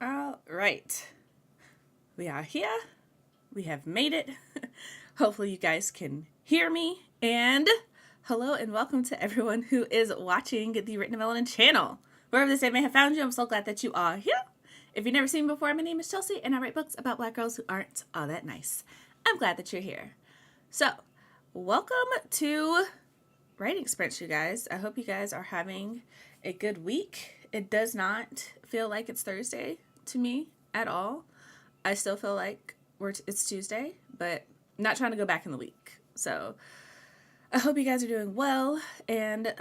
All right. We are here. We have made it. Hopefully, you guys can hear me. And hello and welcome to everyone who is watching the Written Melanin channel. Wherever this day may have found you, I'm so glad that you are here. If you've never seen me before, my name is Chelsea, and I write books about Black girls who aren't all that nice. I'm glad that you're here. So, welcome to Writing Sprints, you guys. I hope you guys are having a good week. It does not feel like it's Thursday to me at all. I still feel like it's Tuesday, but not trying to go back in the week. So I hope you guys are doing well. And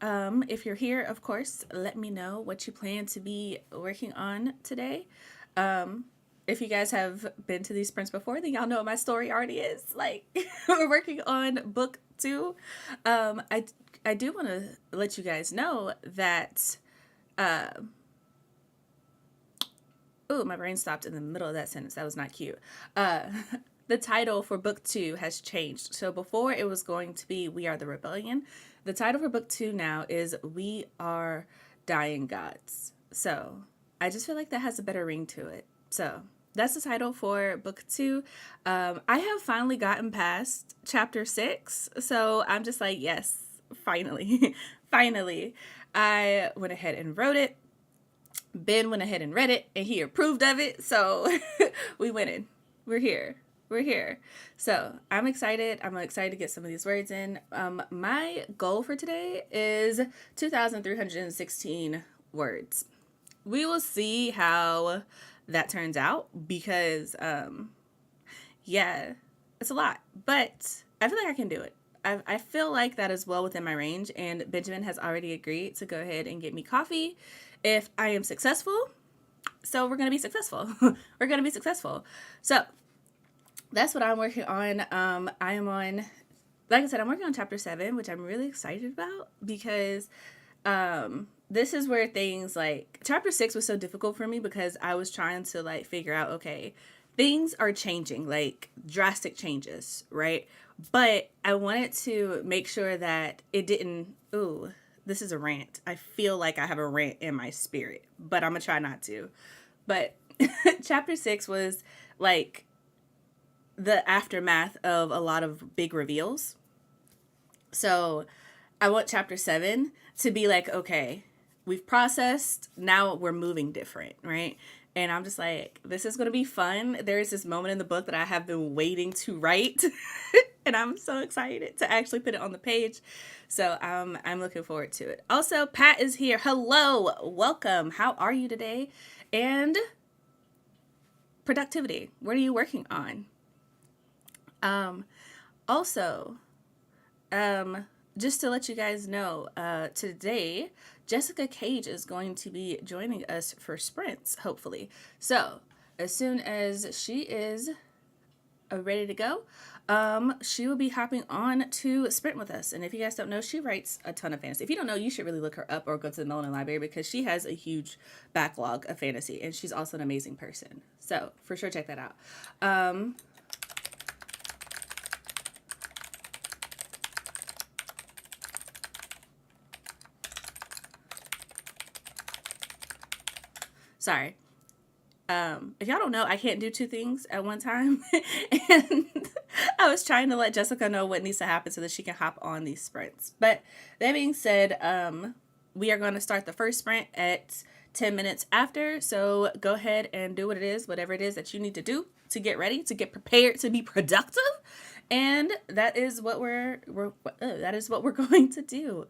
if you're here, of course, let me know what you plan to be working on today. If you guys have been to these sprints before, then y'all know what my story already is. Like, we're working on book 2. I do want to let you guys know that oh, my brain stopped in the middle of that sentence. That was not cute. The title for book 2 has changed. So before it was going to be We Are the Rebellion. The title for book 2 now is We Are Dying Gods. So I just feel like that has a better ring to it. So that's the title for book 2. I have finally gotten past chapter 6. So I'm just like, yes, finally. Finally. I went ahead and wrote it. Ben went ahead and read it, and he approved of it, so we winning. We're here. We're here. So I'm excited. I'm excited to get some of these words in. My goal for today is 2,316 words. We will see how that turns out because, yeah, it's a lot, but I feel like I can do it. I feel like that is well within my range, and Benjamin has already agreed to go ahead and get me coffee if I am successful. So we're going to be successful. We're going to be successful. So that's what I'm working on. I am on, like I said, I'm working on chapter 7, which I'm really excited about because this is where things like chapter 6 was so difficult for me because I was trying to like figure out, okay, things are changing, like drastic changes, right? But I wanted to make sure that it didn't, ooh, this is a rant. I feel like I have a rant in my spirit, but I'm going to try not to. But chapter 6 was like the aftermath of a lot of big reveals. So I want chapter 7 to be like, okay, we've processed, now we're moving different, right? And I'm just like, this is going to be fun. There is this moment in the book that I have been waiting to write. And I'm so excited to actually put it on the page. So I'm looking forward to it. Also, Pat is here. Hello. Welcome. How are you today? And productivity. What are you working on? Also, just to let you guys know, today, Jessica Cage is going to be joining us for sprints, hopefully. So, as soon as she is ready to go, she will be hopping on to sprint with us. And if you guys don't know, she writes a ton of fantasy. If you don't know, you should really look her up or go to the Melanin Library because she has a huge backlog of fantasy, and she's also an amazing person. So, for sure, check that out. Sorry. If y'all don't know, I can't do 2 things at one time. And I was trying to let Jessica know what needs to happen so that she can hop on these sprints. But that being said, we are going to start the first sprint at 10 minutes after. So go ahead and do whatever it is that you need to do to get ready, to get prepared, to be productive. And that is what we're going to do.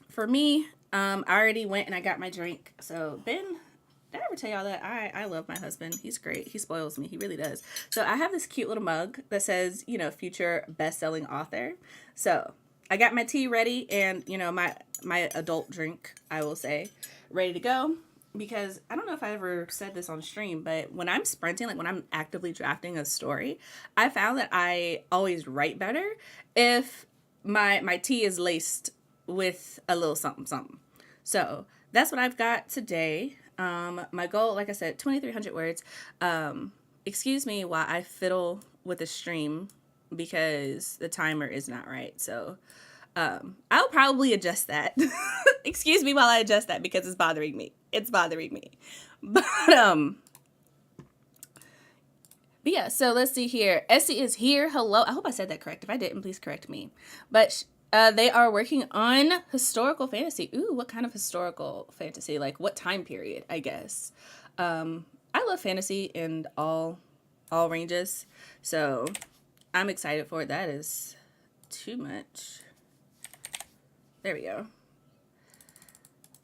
For me, I already went and I got my drink. So Ben, did I ever tell y'all that I love my husband? He's great. He spoils me. He really does. So I have this cute little mug that says, future best-selling author. So I got my tea ready and, my adult drink, I will say, ready to go. Because I don't know if I ever said this on stream, but when I'm sprinting, like when I'm actively drafting a story, I found that I always write better if my tea is laced with a little something something. So that's what I've got today. My goal, like I said, 2,300 words. Excuse me while I fiddle with the stream because the timer is not right. So I'll probably adjust that. Excuse me while I adjust that because it's bothering me. It's bothering me. But but yeah, so let's see here. Essie is here. Hello. I hope I said that correct. If I didn't, please correct me. But they are working on historical fantasy. Ooh, what kind of historical fantasy? Like what time period, I guess. I love fantasy in all ranges. So I'm excited for it. That is too much. There we go.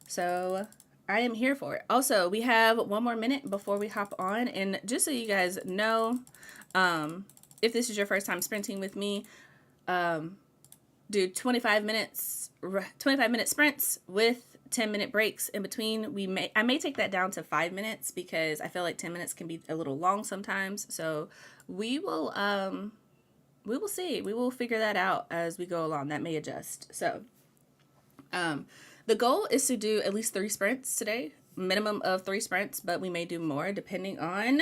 So I am here for it. Also, we have one more minute before we hop on. And just so you guys know, if this is your first time sprinting with me, do 25 minute sprints with 10-minute breaks in between. I may take that down to 5 minutes because I feel like 10 minutes can be a little long sometimes. So we will see. We will figure that out as we go along. That may adjust. So the goal is to do at least 3 sprints today, minimum of 3 sprints, but we may do more depending on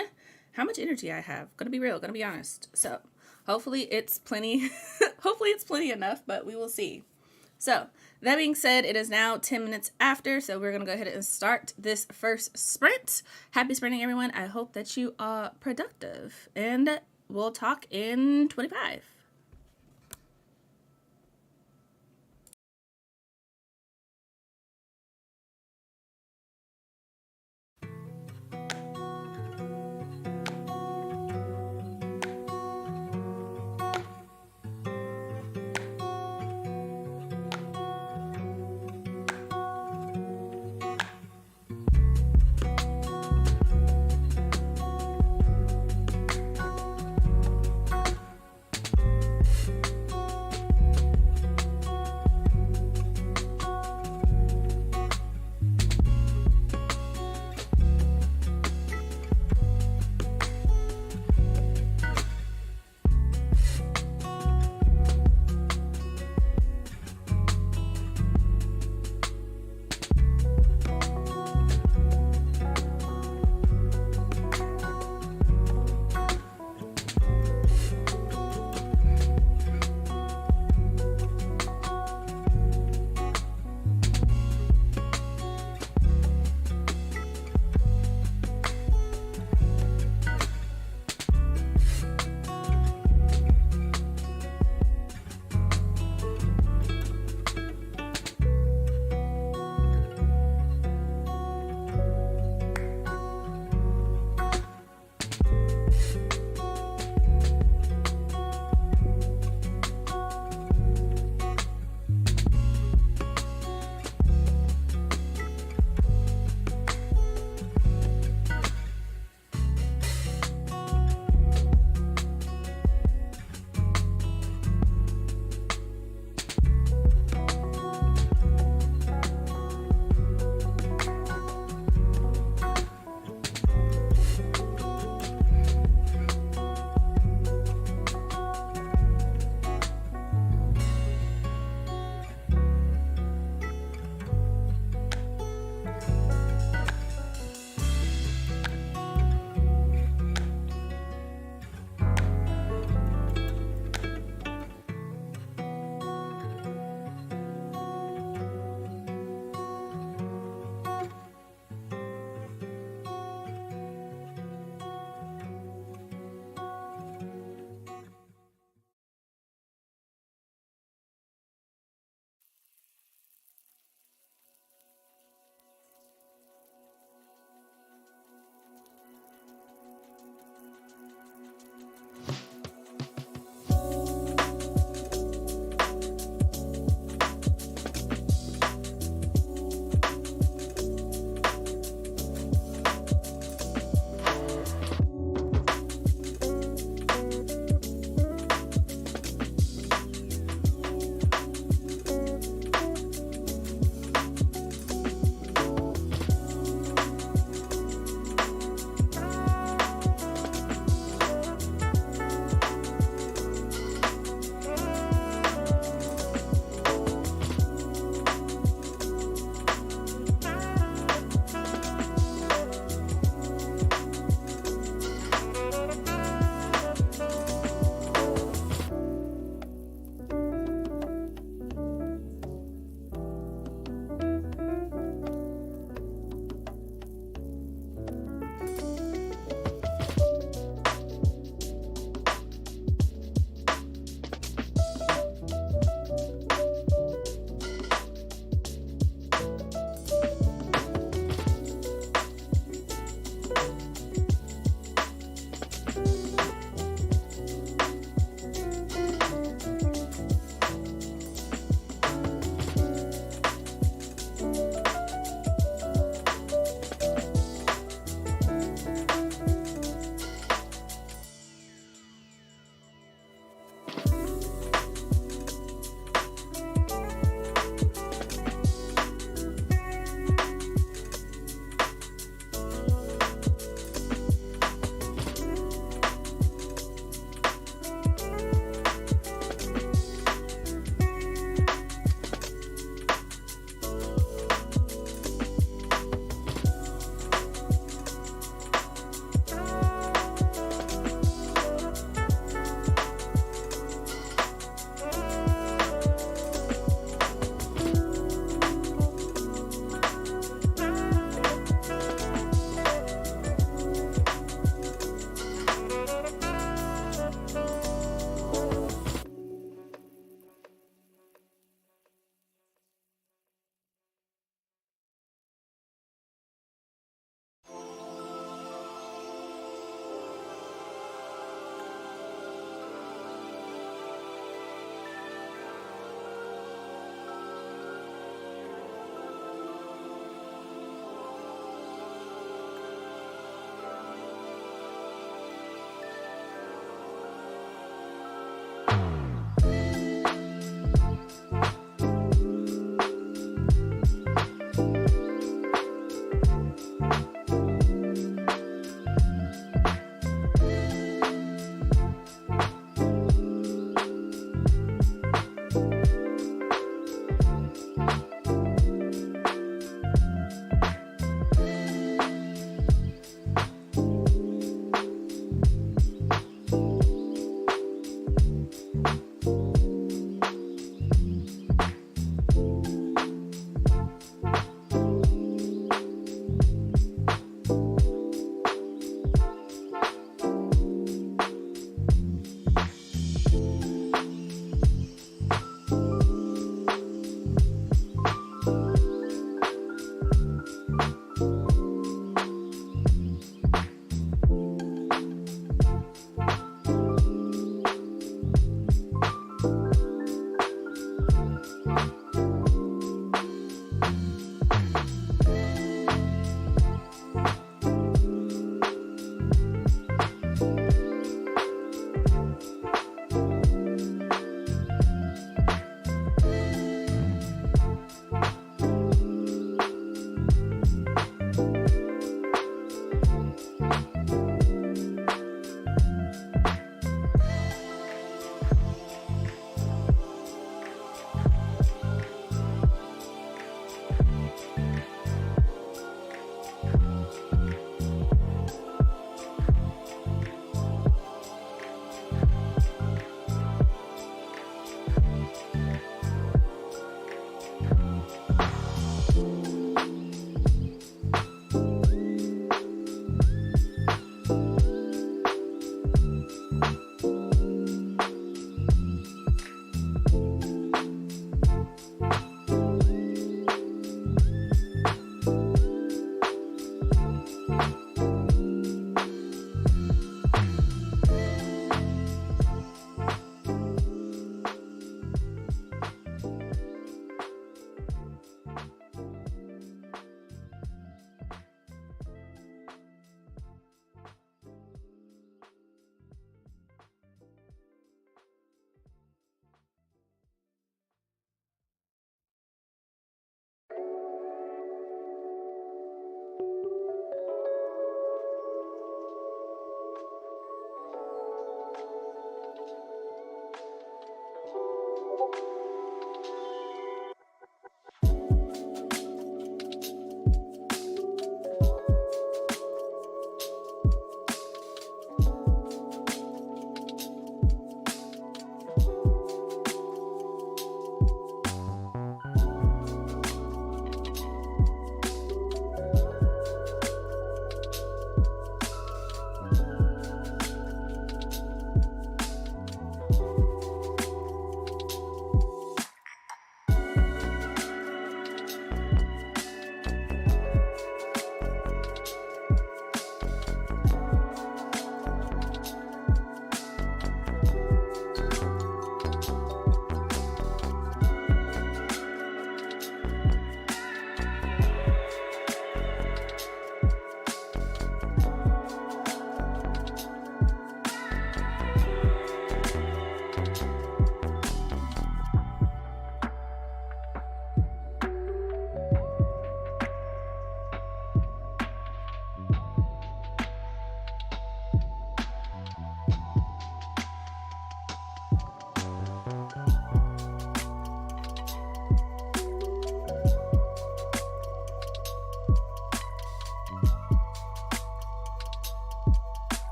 how much energy I have. Gonna be real, gonna be honest. So hopefully it's plenty, hopefully it's plenty enough, but we will see. So that being said, it is now 10 minutes after, so we're gonna go ahead and start this first sprint. Happy sprinting, everyone. I hope that you are productive, and we'll talk in 25.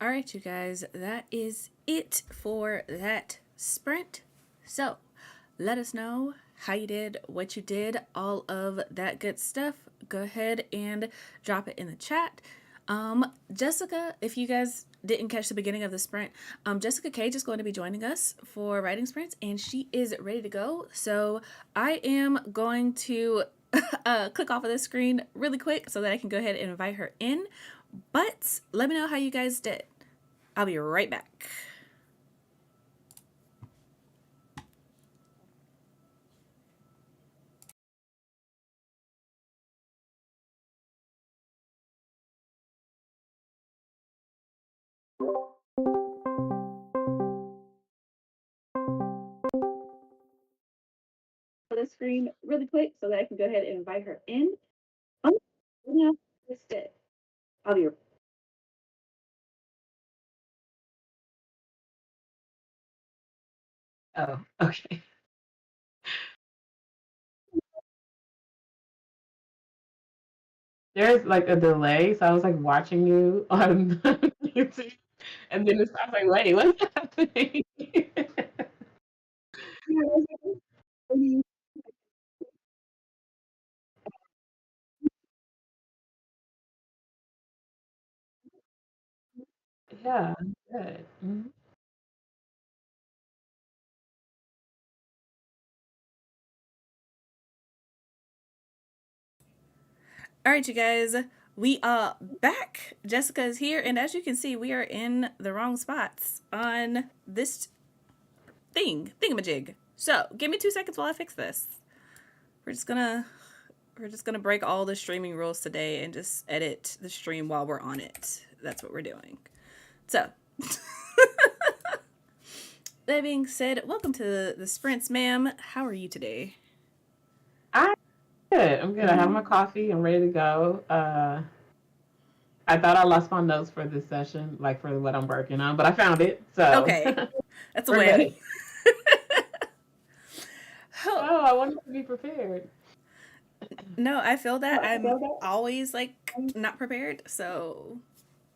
All right, you guys, that is it for that sprint. So let us know how you did, what you did, all of that good stuff. Go ahead and drop it in the chat. Jessica, if you guys didn't catch the beginning of the sprint, Jessica Cage is going to be joining us for writing sprints, and she is ready to go. So I am going to click off of this screen really quick so that I can go ahead and invite her in. But let me know how you guys did. I'll be right back. The screen really quick so that I can go ahead and invite her in. Oh, yeah, missed it. I'll be. Oh, okay. There's like a delay, so I was like watching you on YouTube, and then I was like, wait, what's happening? Yeah, good. Mhm. All right, you guys, we are back. Jessica is here, and as you can see, we are in the wrong spots on this thingamajig. So give me 2 seconds while I fix this. We're just gonna we're just gonna break all the streaming rules today and just edit the stream while we're on it. That's what we're doing. So that being said, welcome to the sprints, ma'am. How are you today? I'm good. I'm good. I have my coffee. I'm ready to go. I thought I lost my notes for this session, like for what I'm working on, but I found it, so Okay, that's a we're win. good. Oh, Oh, I wanted to be prepared. no, I feel that Oh, I'm always like not prepared, so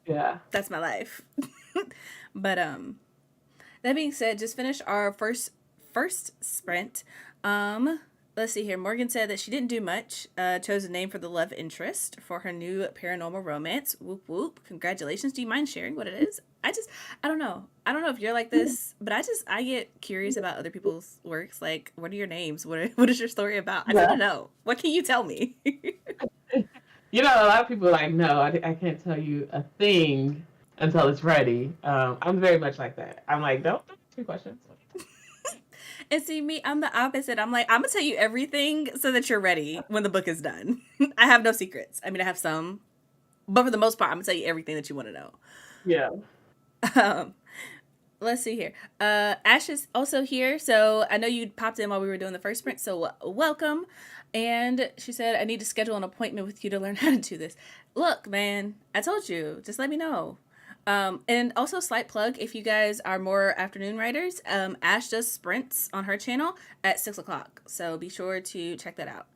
yeah. that's my life. But that being said, just finished our first sprint. Um, let's see here. Morgan said that she didn't do much. Chose a name for the love interest for her new paranormal romance. Whoop whoop! Congratulations. Do you mind sharing what it is? I don't know. I don't know if you're like this, but I get curious about other people's works. Like, what are your names? What is your story about? I just Yeah. want to know. What can you tell me? You know, a lot of people are like, no, I can't tell you a thing until it's ready. I'm very much like that. I'm like, don't ask me questions. And see me, I'm the opposite. I'm like, I'm gonna tell you everything so that you're ready when the book is done. I have no secrets. I mean, I have some, but for the most part, I'm gonna tell you everything that you want to know. Yeah. Um, let's see here. Ash is also here, so I know you popped in while we were doing the first sprint, so welcome. And she said, I need to schedule an appointment with you to learn how to do this. Look, man, I told you, just let me know. And also, slight plug if you guys are more afternoon writers, Ash does sprints on her channel at 6 o'clock. So be sure to check that out.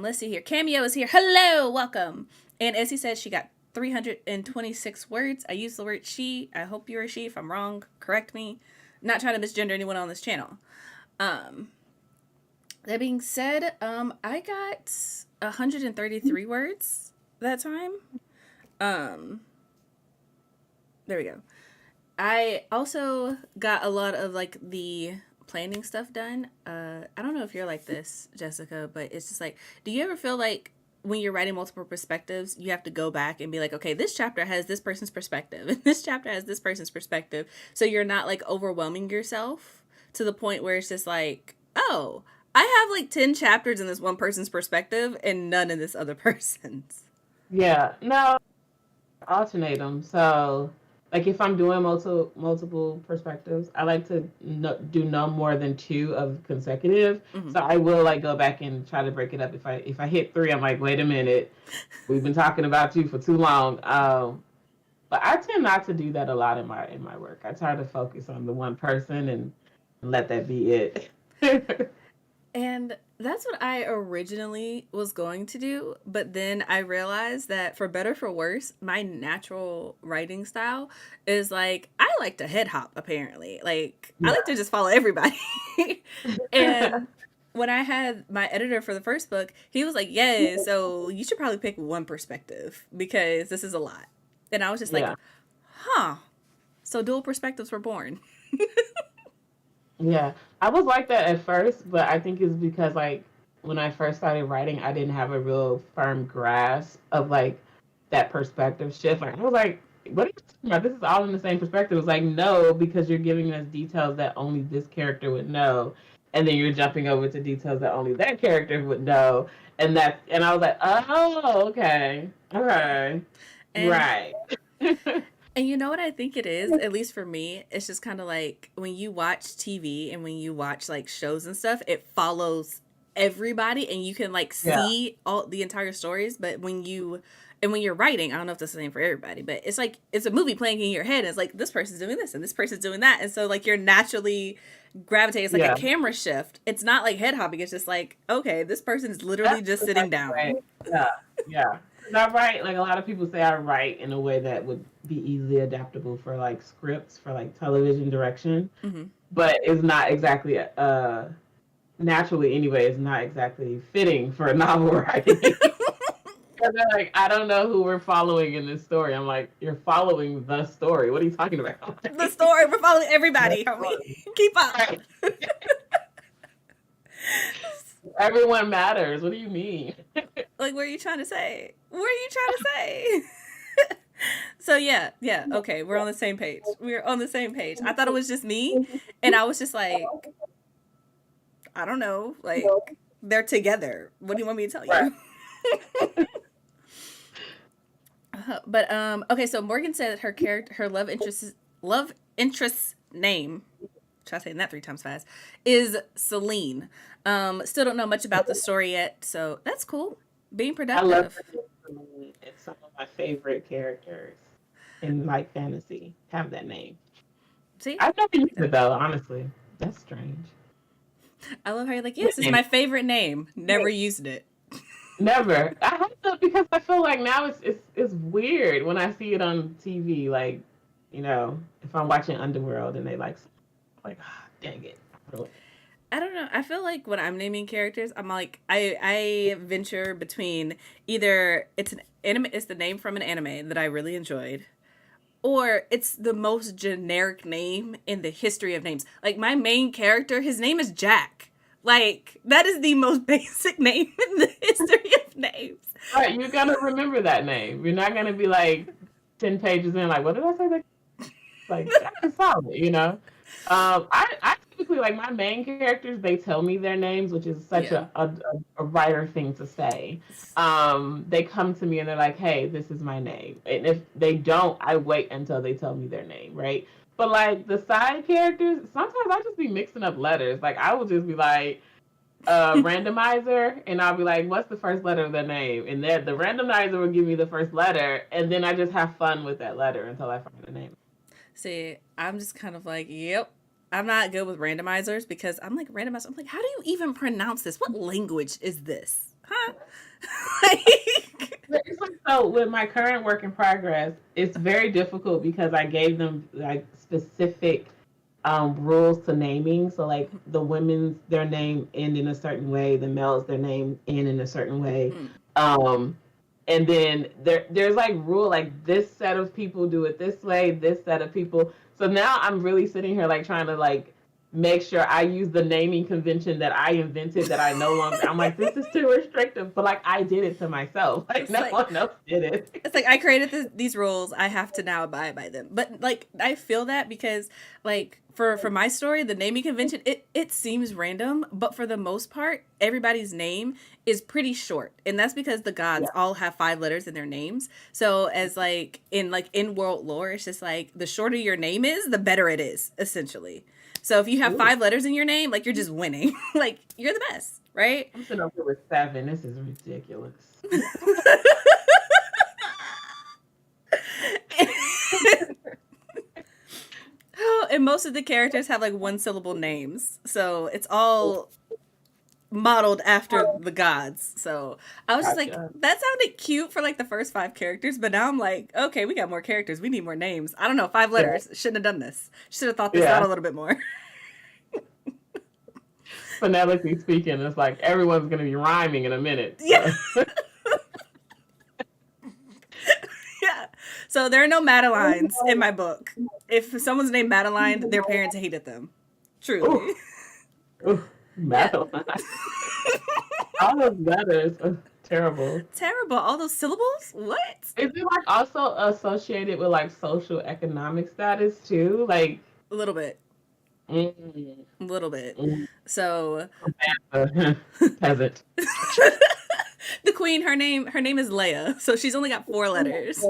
Let's see here. Cameo is here. Hello, welcome. And as he said, she got 326 words. I use the word she. I hope you're a she. If I'm wrong, correct me. Not trying to misgender anyone on this channel. Um, that being said, I got 133 words that time. Um, there we go. I also got a lot of like the planning stuff done. I don't know if you're like this, Jessica, but it's just like, do you ever feel like when you're writing multiple perspectives, you have to go back and be like, okay, this chapter has this person's perspective, and this chapter has this person's perspective, so you're not like overwhelming yourself to the point where it's just like, oh, I have like 10 chapters in this one person's perspective and none in this other person's. Yeah. No, alternate them. So, like if I'm doing multiple perspectives, I like to do no more than two of consecutive. Mm-hmm. So I will like go back and try to break it up. If I hit three, I'm like, wait a minute, we've been talking about you for too long. But I tend not to do that a lot in my work. I try to focus on the one person and let that be it. And that's what I originally was going to do, but then I realized that for better for worse, my natural writing style is like I like to head hop apparently. Like I Yeah. like to just follow everybody. And when I had my editor for the first book, he was like, "Yeah, so you should probably pick one perspective because this is a lot." And I was just like, Yeah. "Huh." So dual perspectives were born. Yeah, I was like that at first, but I think it's because like when I first started writing, I didn't have a real firm grasp of like that perspective shift. Like I was like, "What are you talking about? This is all in the same perspective." It's like no, because you're giving us details that only this character would know, and then you're jumping over to details that only that character would know, and I was like, "Oh, okay, okay, And right." And you know what I think it is, at least for me, it's just kind of like when you watch TV and when you watch like shows and stuff, it follows everybody and you can like Yeah, see all the entire stories, but when you're writing, I don't know if that's the same for everybody, but it's like it's a movie playing in your head. And it's like this person's doing this and this person's doing that. And so like you're naturally gravitating. It's like a yeah. camera shift. It's not like head hopping. It's just like, okay, this person's literally That's just the sitting right down. way. Yeah, yeah. 'Cause I write like a lot of people say I write in a way that would be easily adaptable for like scripts for like television direction, Hmm. but it's not exactly naturally anyway. It's not exactly fitting for a novel writing. And they're like, I don't know who we're following in this story. I'm like, you're following the story. What are you talking about? The story, we're following The everybody, homie. story. Keep up. Right. Everyone matters. What do you mean? Like, what are you trying to say? What are you trying to say? So yeah, okay, we're on the same page. We're on the same page. I thought it was just me, and I was just like, I don't know, like they're together. What do you want me to tell Right. you? But okay, so Morgan said that her love interest's name. Try saying that 3 times fast. Is Celine. Still don't know much about the story yet, so that's cool. Being I love productive. and some of my favorite characters in like fantasy have that name. See, I've never used it though, honestly. That's strange. I love how you're like, yes, it's Nickname. my favorite name. Never used it. Never. I have to because I feel like now it's weird when I see it on TV. Like, if I'm watching Underworld and they like, ah, dang it. I don't know. I feel like when I'm naming characters, I'm like I venture between either it's an anime, it's the name from an anime that I really enjoyed, or it's the most generic name in the history of names. Like my main character, his name is Jack. Like that is the most basic name in the history of names. Right, you're gonna remember that name. You're not gonna be like 10 pages in, like, what did I say? Like Jack is solid. I typically like my main characters. They tell me their names, which is such Yeah. a writer thing to say. They come to me and they're like, "Hey, this is my name," and if they don't, I wait until they tell me their name, right? But like the side characters, sometimes I just be mixing up letters. Like I will just be like, randomizer, and I'll be like, "What's the first letter of their name?" And then the randomizer will give me the first letter, and then I just have fun with that letter until I find the name. See, I'm just kind of like, yep. I'm not good with randomizers because I'm like randomizer. I'm like, how do you even pronounce this? What language is this? Huh? Like, It's like, so with my current work in progress, it's very difficult because I gave them like specific rules to naming. So like the women's their name end in a certain way, the males their name end in a certain way. mm, Um, and then there's like rule like this set of people do it this way, this set of people. So now I'm really sitting here like trying to like make sure I use the naming convention that I invented that I no longer I'm like, this is too restrictive, but like I did it to myself. Like it's no like one else did it. it's like I created these rules. I have to now abide by them. But like I feel that because like for my story, the naming convention it seems random, but for the most part, everybody's name is pretty short, and that's because the gods Yeah. all have 5 letters in their names. So as like in world lore, it's just like the shorter your name is, the better it is essentially. So if you have Ooh. 5 letters in your name, like you're just winning. Like you're the best, right? I'm sitting up here with 7. This is ridiculous. And most of the characters have like 1 syllable names. So it's all modeled after the gods. So I was just like, Gotcha. that sounded cute for like the first 5 characters, but now I'm like, okay, we got more characters. We need more names. I don't know, 5 letters. Shouldn't have done this. Should have thought this out Yeah. a little bit more. Phonetically speaking, it's like everyone's going to be rhyming in a minute. Yeah. So. Yeah. So there are no Madelines in my book. If someone's named Madeline, their parents hated them. Ooh, Truly. ooh, Yeah. Madeline. All those letters are terrible. Terrible. All those syllables? What? Is it like also associated with like social economic status too? Like, A little bit. mm, A little bit. mm, So peasant. the queen, her name is Leia. So she's only got 4 letters.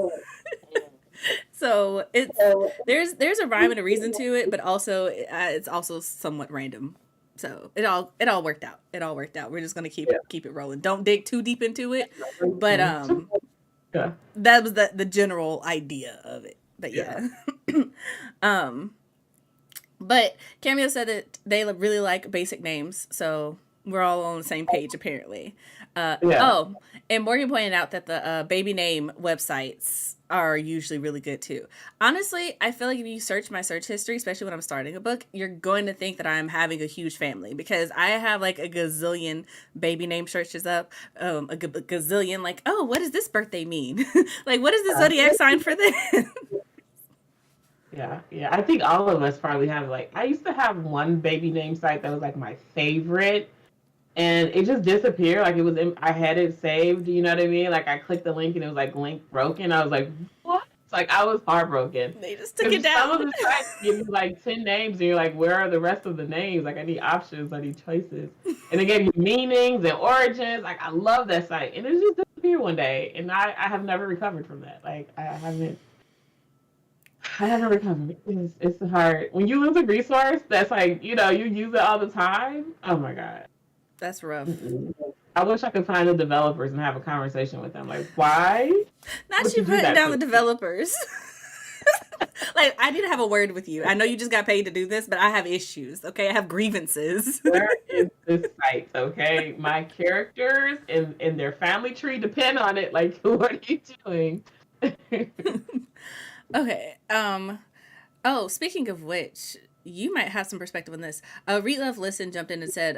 So there's a rhyme and a reason to it, but also it's also somewhat random. So it all worked out. It all worked out. We're just gonna keep it rolling. Don't dig too deep into it. But Yeah, that was the general idea of it. But yeah, yeah. um but Cameo said that they really like basic names, so we're all on the same page apparently. yeah. Oh, and Morgan pointed out that the baby name websites are usually really good too. Honestly, I feel like if you search my search history, especially when I'm starting a book, you're going to think that I'm having a huge family because I have like a gazillion baby name searches up, gazillion like, oh, what does this birthday mean? Like, what is the zodiac sign for this? Yeah, yeah. I think all of us probably have like I used to have one baby name site that was like my favorite and it just disappeared. Like it was I had it saved, you know what I mean? Like I clicked the link and it was like link broken. I was like, what? It's like I was heartbroken. They just took it Because some of down. the sites give you like 10 names and you're like, where are the rest of the names? Like I need options, I need choices. And they gave you meanings and origins. Like I love that site. And it just disappeared one day. And I have never recovered from that. Like I haven't recovered. It's hard. When you lose a resource that's like, you use it all the time. Oh my God. That's rough. Mm-mm. I wish I could find the developers and have a conversation with them. Like, why Not would you you do putting that down to the me? developers. Like, I need to have a word with you. I know you just got paid to do this, but I have issues. Okay, I have grievances. Where is this site? Okay, my characters and their family tree depend on it. Like, what are you doing? Okay. Oh, speaking of which, you might have some perspective on this. Read Love Listen jumped in and said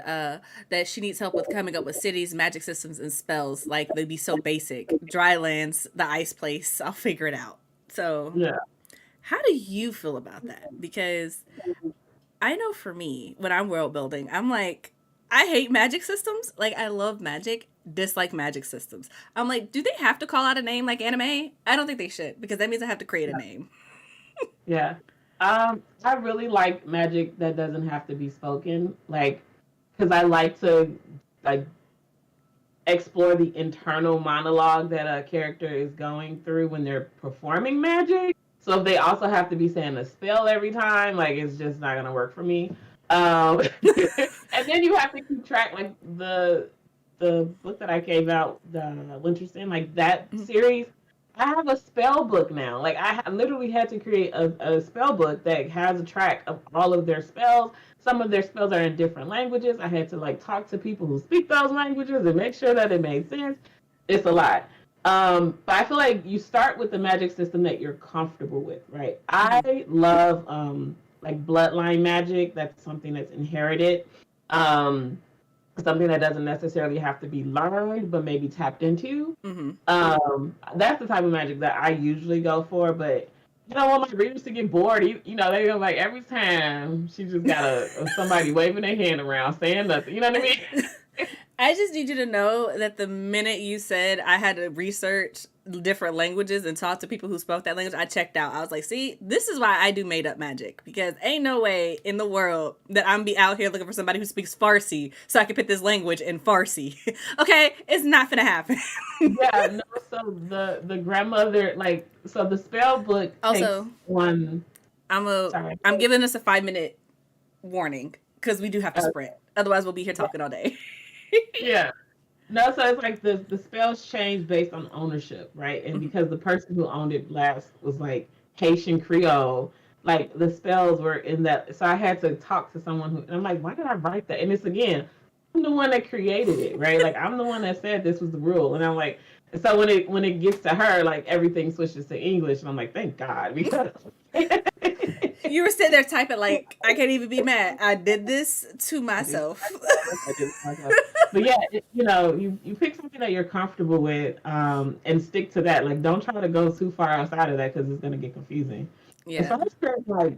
that she needs help with coming up with cities, magic systems, and spells. Like they'd be so basic. Drylands, the ice place. I'll figure it out. So, Yeah, how do you feel about that? Because I know for me, when I'm world building, I'm like, I hate magic systems. Like, I love magic, dislike magic systems. I'm like, do they have to call out a name like anime? I don't think they should because that means I have to create a name. yeah. I really like magic that doesn't have to be spoken. Like, because I like to like explore the internal monologue that a character is going through when they're performing magic. So if they also have to be saying a spell every time, like it's just not gonna work for me. Um, and then you have to keep track, like the book that I gave out, the Winterson, like that series. I have a spell book now. Like literally had to create a spell book that has a track of all of their spells. Some of their spells are in different languages. I had to like talk to people who speak those languages and make sure that it made sense. It's a lot. But I feel like you start with the magic system that you're comfortable with, right? Mm-hmm. I love like bloodline magic. That's something that's inherited. Um, Something that doesn't necessarily have to be learned, but maybe tapped into. Mm-hmm. That's the type of magic that I usually go for, but you don't want my readers to get bored. They go like every time she just got somebody waving their hand around, saying nothing. You know what I I, mean? I just need you to know that the minute you said I had to research different languages and talk to people who spoke that language, I checked out. I was like, see, this is why I do made up magic. Because ain't no way in the world that I'm be out here looking for somebody who speaks Farsi so I can put this language in Farsi. Okay? It's not gonna happen. Yeah, no. So the grandmother, like, so the spell book takes Also, one. I'm a Sorry. I'm giving us a 5 minute warning because we do have to Uh, sprint. Otherwise, we'll be here talking all day. yeah. No, so it's like the spells change based on ownership, right? And because the person who owned it last was like Haitian Creole, like the spells were in that. So I had to talk to someone who, and I'm like, why did I write that? And it's again, I'm the one that created it, right? Like I'm the one that said this was the rule, and I'm like, so when it gets to her, like everything switches to English, and I'm like, thank God, because You were sitting there typing like, I can't even be mad. I did this to I did myself. myself. I did myself. But yeah, you pick something that you're comfortable with, and stick to that. Like, don't try to go too far outside of that because it's gonna get confusing. As Yeah. far as like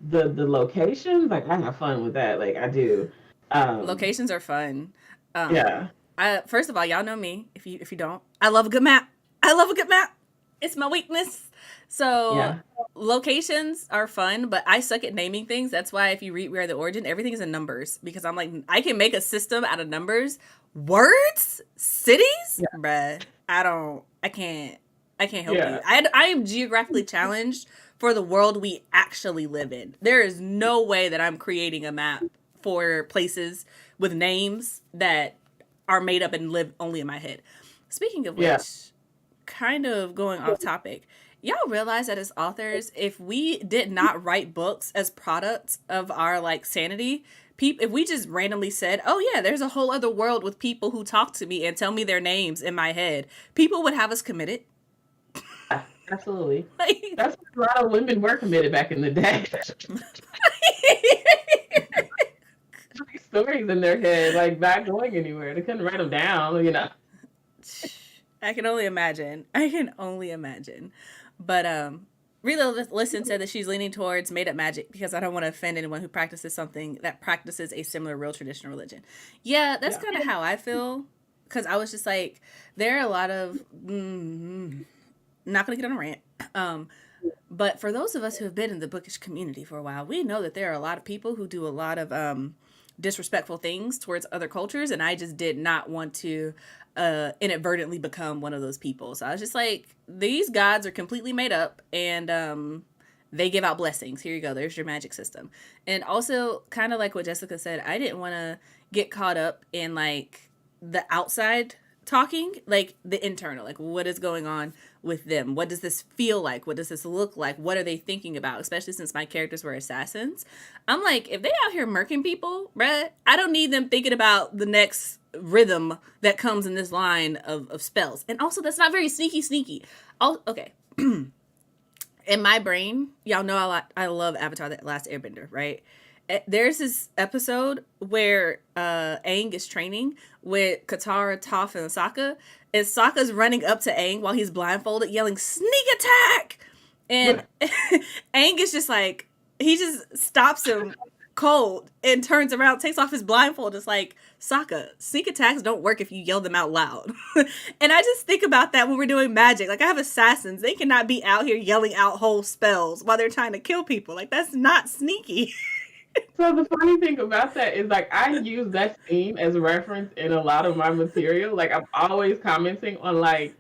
the locations, like I have fun with that. Like I do. Um, Locations are fun. Um, yeah, I first of all, y'all know me. If you don't, I love a good map. I love a good map. It's my weakness. So yeah, locations are fun, but I suck at naming things. That's why if you read We Are the Origin, everything is in numbers because I'm like I can make a system out of numbers. Words, cities, yeah, bruh. I can't help you. yeah. I am geographically challenged for the world we actually live in. There is no way that I'm creating a map for places with names that are made up and live only in my head. Speaking of Yeah. which, kind of going off topic, y'all realize that as authors, if we did not write books as products of our like sanity, if we just randomly said, "Oh yeah, there's a whole other world with people who talk to me and tell me their names in my head," people would have us committed. Absolutely. Like, That's why a lot of women were committed back in the day. Stories in their head, like not going anywhere. They couldn't write them down. I can only imagine. I can only imagine. But Relo Listen said that she's leaning towards made up magic because I don't want to offend anyone who practices something that practices a similar real traditional religion. Yeah, that's Yeah. kind of how I feel. Because I was just like, there are a lot of not gonna get on a rant. Um, but for those of us who have been in the bookish community for a while, we know that there are a lot of people who do a lot of disrespectful things towards other cultures, and I just did not want to inadvertently become one of those people. So I was just like, these gods are completely made up, and they give out blessings. Here you go. There's your magic system. And also, kind of like what Jessica said, I didn't want to get caught up in like the outside talking, like the internal, like what is going on with them? What does this feel like? What does this look like? What are they thinking about? Especially since my characters were assassins. I'm like, if they out here murking people, bruh, I don't need them thinking about the next rhythm that comes in this line of spells. And also, that's not very sneaky. Oh, okay. In my brain, y'all know I love Avatar: The Last Airbender, right? There's this episode where Aang is training with Katara, Toph, and Sokka, and Sokka's running up to Aang while he's blindfolded, yelling "Sneak attack!" And Aang is just like, he just stops him cold and turns around, takes off his blindfold. It's like, Sokka, sneak attacks don't work if you yell them out loud. And I just think about that when we're doing magic. Like, I have assassins. They cannot be out here yelling out whole spells while they're trying to kill people. Like, that's not sneaky. So the funny thing about that is, like, I use that scene as a reference in a lot of my material. Like, I'm always commenting on, like,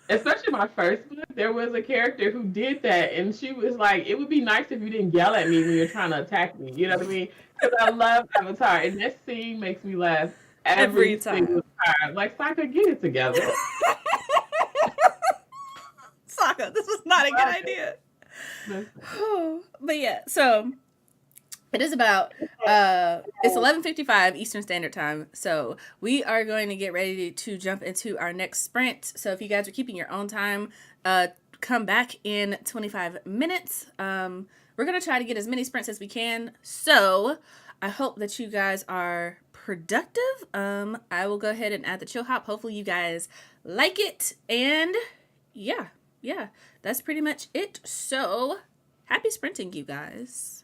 especially my first book, there was a character who did that, and she was like, "It would be nice if you didn't yell at me when you're trying to attack me." You know what I mean? Because I love Avatar, and that scene makes me laugh Every every time. single time. Like, Sokka, get it together. Sokka, this was not a good idea. But yeah, so it is about it's 11:55 Eastern Standard Time. So we are going to get ready to jump into our next sprint. So if you guys are keeping your own time, come back in 25 minutes. We're going to try to get as many sprints as we can. So I hope that you guys are productive. I will go ahead and add the chill hop. Hopefully you guys like it. And yeah, that's pretty much it. So happy sprinting, you guys.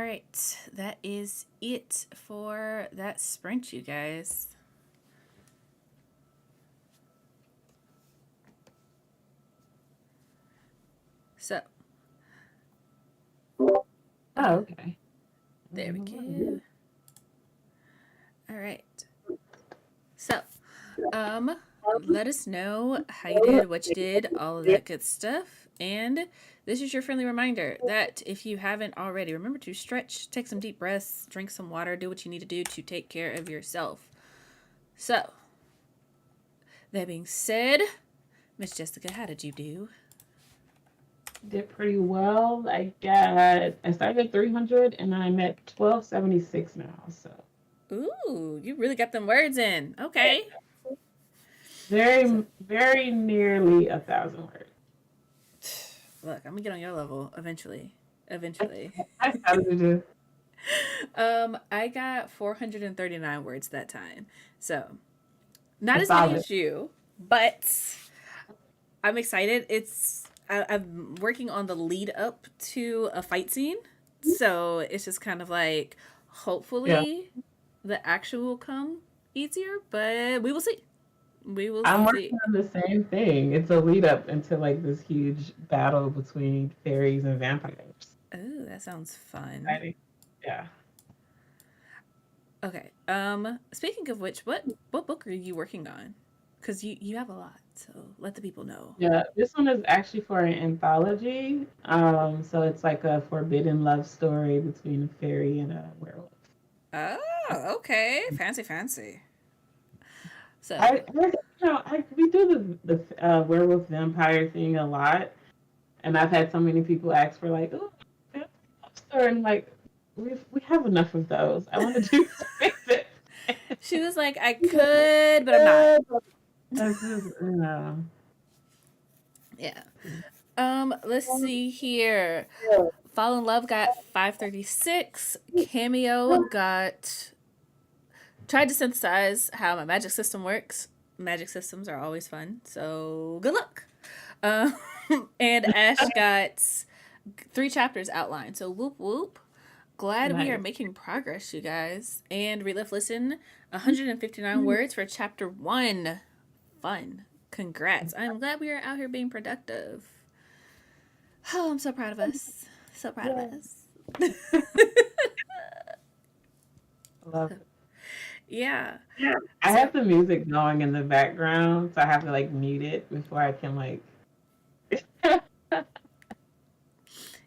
right, that is it for that sprint, you guys. So, Oh, okay. there we go. All right. So, um, let us know how you did, what you did, all of that good stuff. And this is your friendly reminder that if you haven't already, remember to stretch, take some deep breaths, drink some water, do what you need to do to take care of yourself. So, that being said, Miss Jessica, how did you do? Did pretty well. I started at 300 and I'm at 1276 now. So Ooh, you really got them words in. Okay. So, very nearly 1,000 words. look, I'm gonna get on your level eventually. Eventually. I started to do. I got 439 words that time. So, not That's as many solid. as you, but I'm excited. I'm working on the lead up to a fight scene. So, it's just kind of like Yeah. hopefully the action will come easier, but we will see. We will I'm see. working on the same thing. It's a lead up into like this huge battle between fairies and vampires. Oh, that sounds fun. Exciting. Yeah. Okay. Speaking of which, what book are you working on? Cuz you have a lot. So, let the people know. Yeah. This one is actually for an anthology. So it's like a forbidden love story between a fairy and a werewolf. Oh, okay. Fancy, fancy. So, We do the werewolf vampire thing a lot, and I've had so many people ask for like, oh, vampire love story, and like, we have enough of those. I want to do something that she was like, I could, but I'm not. that's just, Yeah. Let's see here. Fall in Love got 536. Cameo got tried to synthesize how my magic system works. Magic systems are always fun, so good luck. Um, and Ash got 3 chapters outlined. So whoop whoop. Glad we are nice. making progress, you guys. And Relive Listen, 159 words for chapter 1. Fun. Congrats. I'm glad we are out here being productive. Oh, I'm so proud of us. So proud of Yeah, us. I love it. Yeah. I So, have the music going in the background, so I have to like mute it before I can like. Like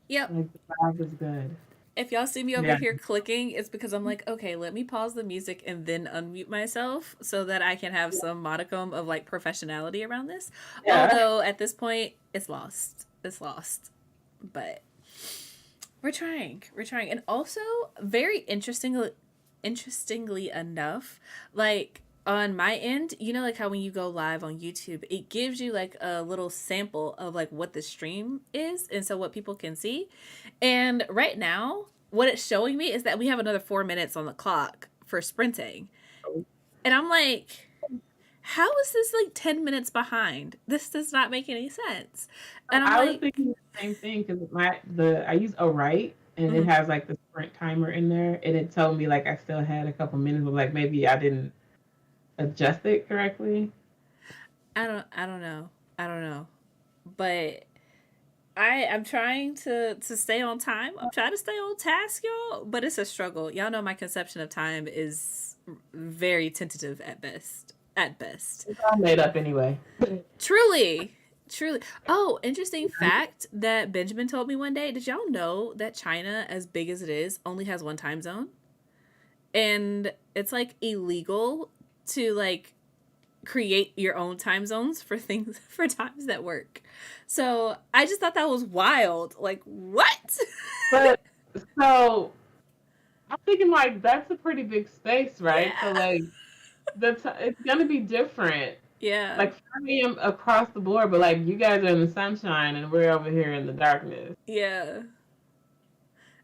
yep. the vibe is good. If y'all see me over Yeah. here clicking, it's because I'm like, okay, let me pause the music and then unmute myself so that I can have some modicum of like professionality around this. Yeah. Although at this point, it's lost. It's lost. But we're trying. We're trying. And also, very interestingly enough, like on my end, you know, like how when you go live on YouTube, it gives you like a little sample of like what the stream is and so what people can see. And right now, what it's showing me is that we have another 4 minutes on the clock for sprinting. And I'm like, how is this like 10 minutes behind? This does not make any sense. And I'm I was like, thinking the same thing because I use a right and it mm-hmm. has like the sprint timer in there and it told me like I still had a couple minutes, but like maybe I didn't adjust it correctly. I don't know. I don't know. But I'm trying to stay on time. I'm trying to stay on task, y'all, but it's a struggle. Y'all know my conception of time is very tentative at best. At best. It's all made up anyway. Truly. Truly. Oh, interesting fact that Benjamin told me one day. Did y'all know that China, as big as it is, only has one time zone? And it's like illegal to like create your own time zones for things for times that work. So I just thought that was wild. Like, what? But so I'm thinking like that's a pretty big space, right? So yeah. like it's gonna be different. Yeah. Like for me, I'm across the board, but like you guys are in the sunshine and we're over here in the darkness. Yeah.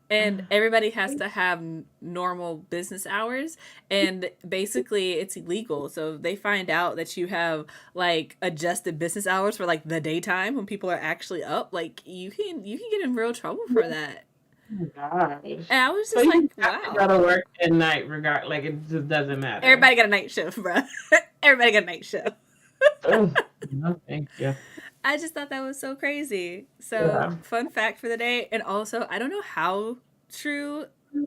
And everybody has to have normal business hours, and basically it's illegal. So if they find out that you have like adjusted business hours for like the daytime when people are actually up, like you can get in real trouble for that. Oh my gosh. And I was So just you like, have to go wow. to work at night, regard like it just doesn't matter. Everybody got a night shift, bro. Everybody got a night shift. Ugh, no, thank you. I just thought that was so crazy. So, Yeah. fun fact for the day. And also, I don't know how true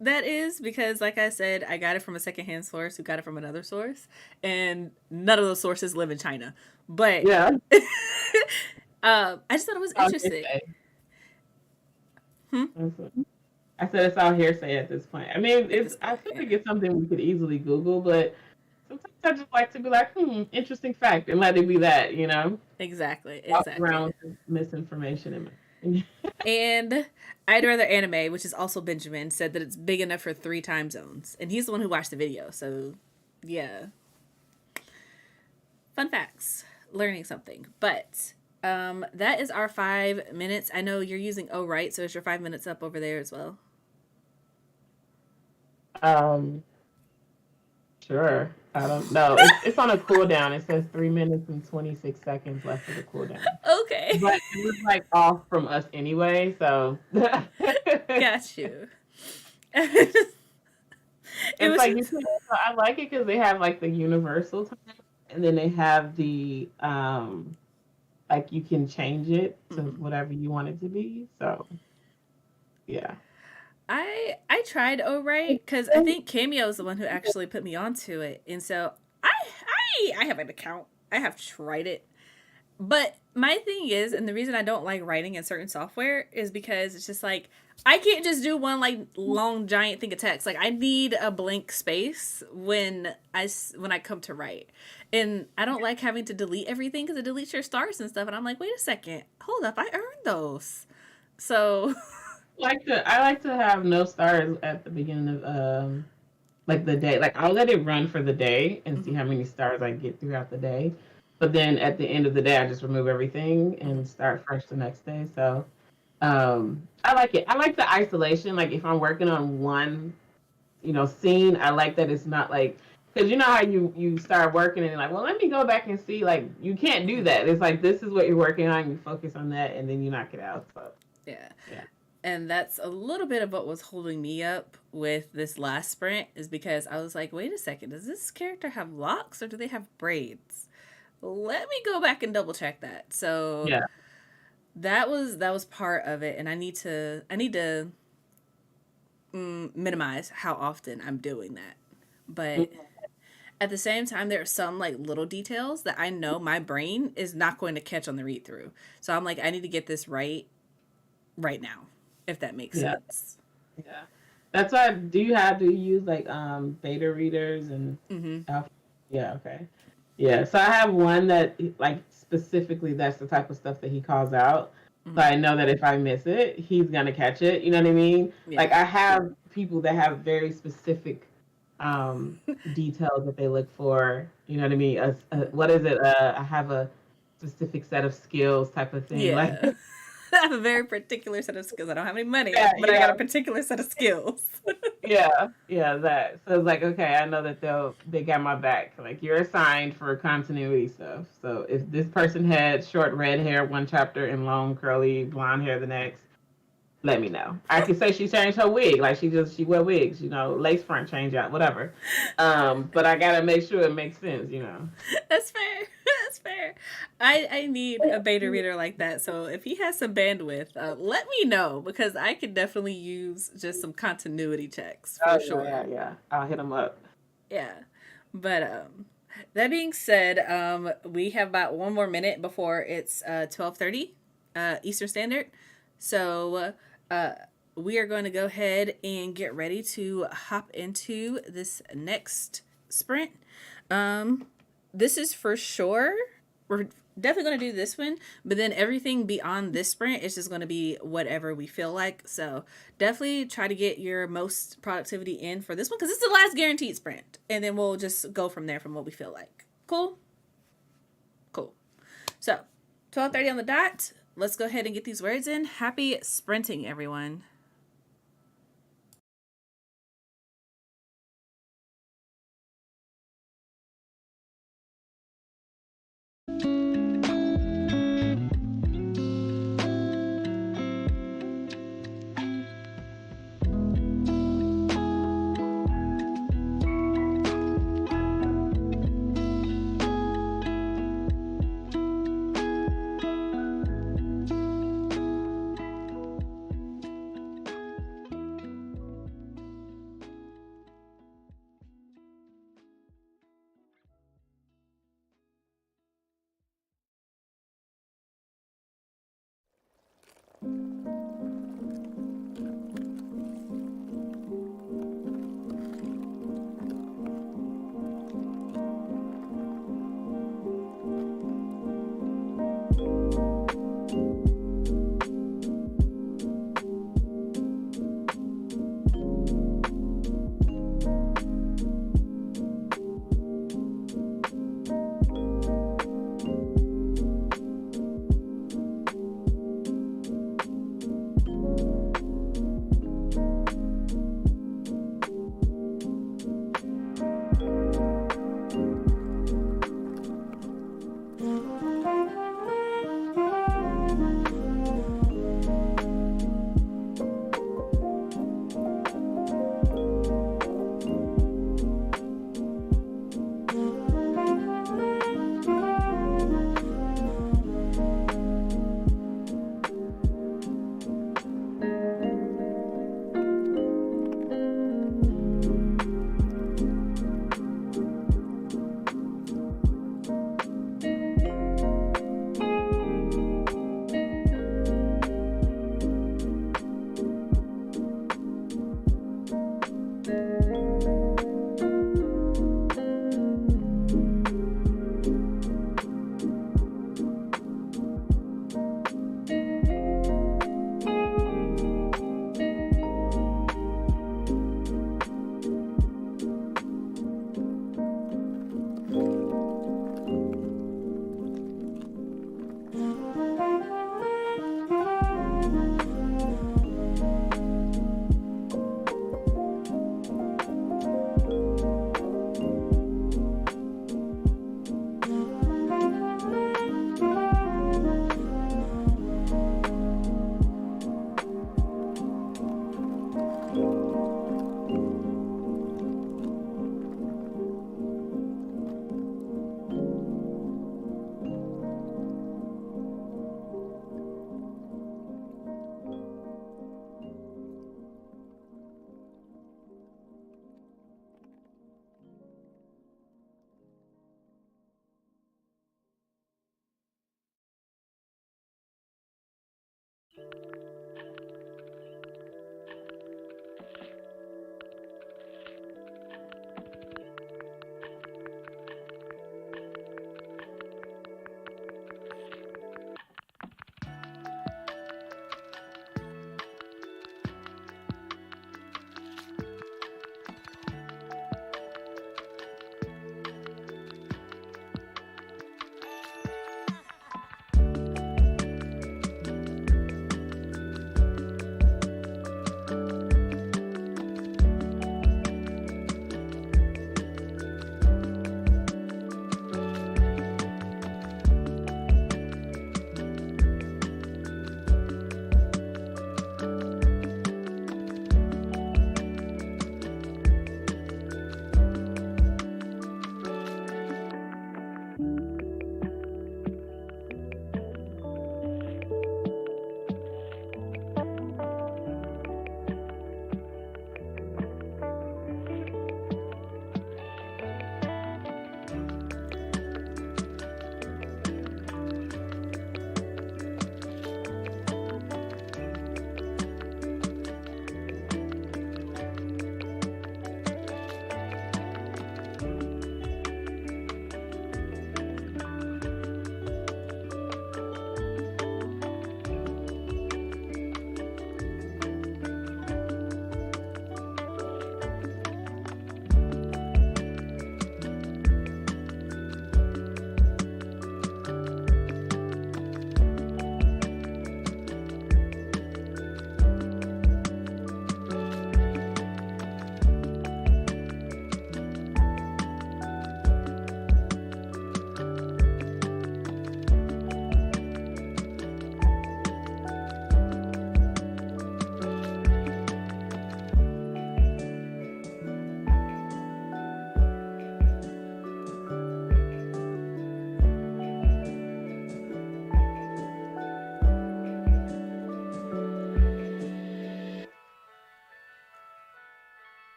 that is because, like I said, I got it from a secondhand source who got it from another source. And none of those sources live in China. But Yeah. I just thought it was All interesting. hearsay. Hmm? I said it's all hearsay at this point. I mean, At it's this I point, feel yeah. like it's something we could easily Google, but sometimes I just like to be like, interesting fact, and let it be that, Exactly. walk Exactly. around with misinformation in my And I'd rather anime, which is also Benjamin, said that it's big enough for 3 time zones. And he's the one who watched the video. So, yeah. Fun facts. Learning something. But that is our 5 minutes. I know you're using Oh Right, so is your 5 minutes up over there as well? um sure. I don't know. It's on a cooldown. It says 3 minutes and 26 seconds left for the cooldown. Okay. But it was like off from us anyway, so Got you. It it's was like you just. can. I like it because they have like the universal time, and then they have the like you can change it to Mhm. whatever you want it to be. So yeah. I tried Oh Right because I think Cameo is the one who actually put me onto it, and so I have an account. I have tried it. But my thing is, and the reason I don't like writing in certain software is because it's just like I can't just do one like long giant thing of text. Like I need a blank space when I come to write, and I don't like having to delete everything because it deletes your stars and stuff. And I'm like, wait a second, hold up, I earned those. So I like to have no stars at the beginning of like the day. Like I'll let it run for the day and see mhm, how many stars I get throughout the day. But then at the end of the day, I just remove everything mhm. and start fresh the next day. So I like it. I like the isolation. Like if I'm working on one, scene, I like that it's not like because you know how you start working and you're like, well, let me go back and see. Like you can't do that. It's like this is what you're working on. You focus on that, and then you knock it out. So Yeah. yeah. And that's a little bit of what was holding me up with this last sprint is because I was like, wait a second, does this character have locks or do they have braids? Let me go back and double check that. So Yeah. that was part of it, and I need to minimize how often I'm doing that. But at the same time, there are some like little details that I know my brain is not going to catch on the read through. So I'm like, I need to get this right now, if that makes Yeah. sense. Yeah. That's why. Do you use like beta readers and Mm-hmm. alpha? Yeah. Okay. Yeah. So I have one that like specifically that's the type of stuff that he calls out. So Mm-hmm. I know that if I miss it, he's gonna catch it. You know what I mean? Like Yeah. I have people that have very specific details that they look for. You know what I mean? What is it? I have a specific set of skills type of thing. Like Yeah. I have a very particular set of skills. I don't have any money, yeah, but I got a particular set of skills. yeah, that. So it's like, okay, I know that they got my back. Like you're assigned for continuity stuff. So if this person had short red hair one chapter and long curly blonde hair the next, let me know. I could say she changed her wig, like she wear wigs, lace front change out, whatever. But I gotta make sure it makes sense. That's fair. That's fair. I need a beta reader like that. So if he has some bandwidth, let me know because I could definitely use just some continuity checks Oh for yeah, yeah, sure. yeah. I'll hit them up. Yeah. But that being said, we have about 1 more minute before it's 12:30 Eastern Standard. So uh we are going to go ahead and get ready to hop into this next sprint. Um this is for sure. We're definitely going to do this one, but then everything beyond this sprint is just going to be whatever we feel like. So definitely try to get your most productivity in for this one because it's the last guaranteed sprint, and then we'll just go from there from what we feel like. Cool, cool. So 12:30 on the dot. Let's go ahead and get these words in. Happy sprinting, everyone.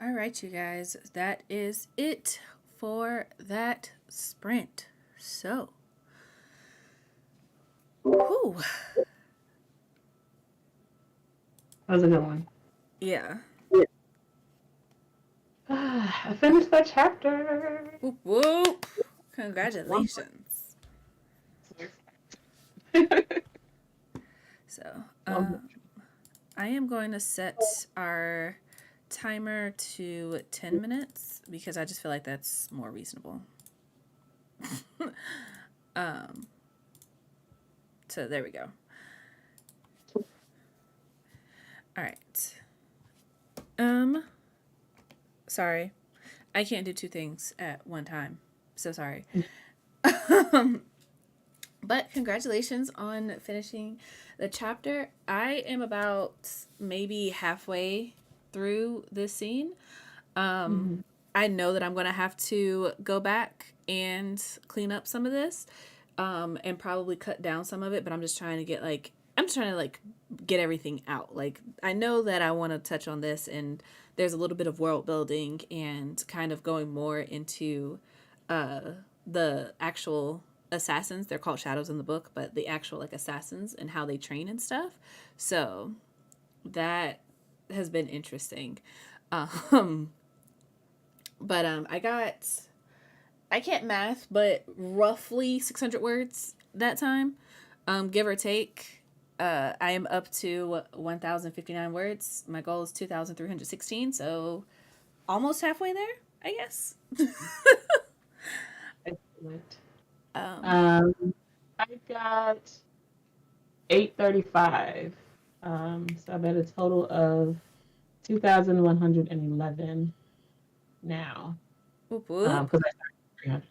All right, you guys, that is it for that sprint. So, whew, That was a good one. yeah. I finished that chapter. Whoop, whoop. One Congratulations. more. So, One more. I am going to set our timer to 10 minutes because I just feel like that's more reasonable. um, so, there we go. All right. Sorry. I can't do two things at one time. So sorry. But congratulations on finishing the chapter. I am about maybe halfway through this scene. Mm-hmm. I know that I'm going to have to go back and clean up some of this, and probably cut down some of it, but I'm just trying to get everything out. Like, I know that I want to touch on this, and there's a little bit of world building and kind of going more into the actual assassins. They're called shadows in the book, but the actual like assassins and how they train and stuff. So that has been interesting. Um, but I can't math, but roughly 600 words that time, give or take. I am up to 1,059 words. My goal is 2,316, so almost halfway there, I guess. Excellent. um, Um, I got 835. So I'm at a total of 2,111 now. whoop whoop. Because I started 300.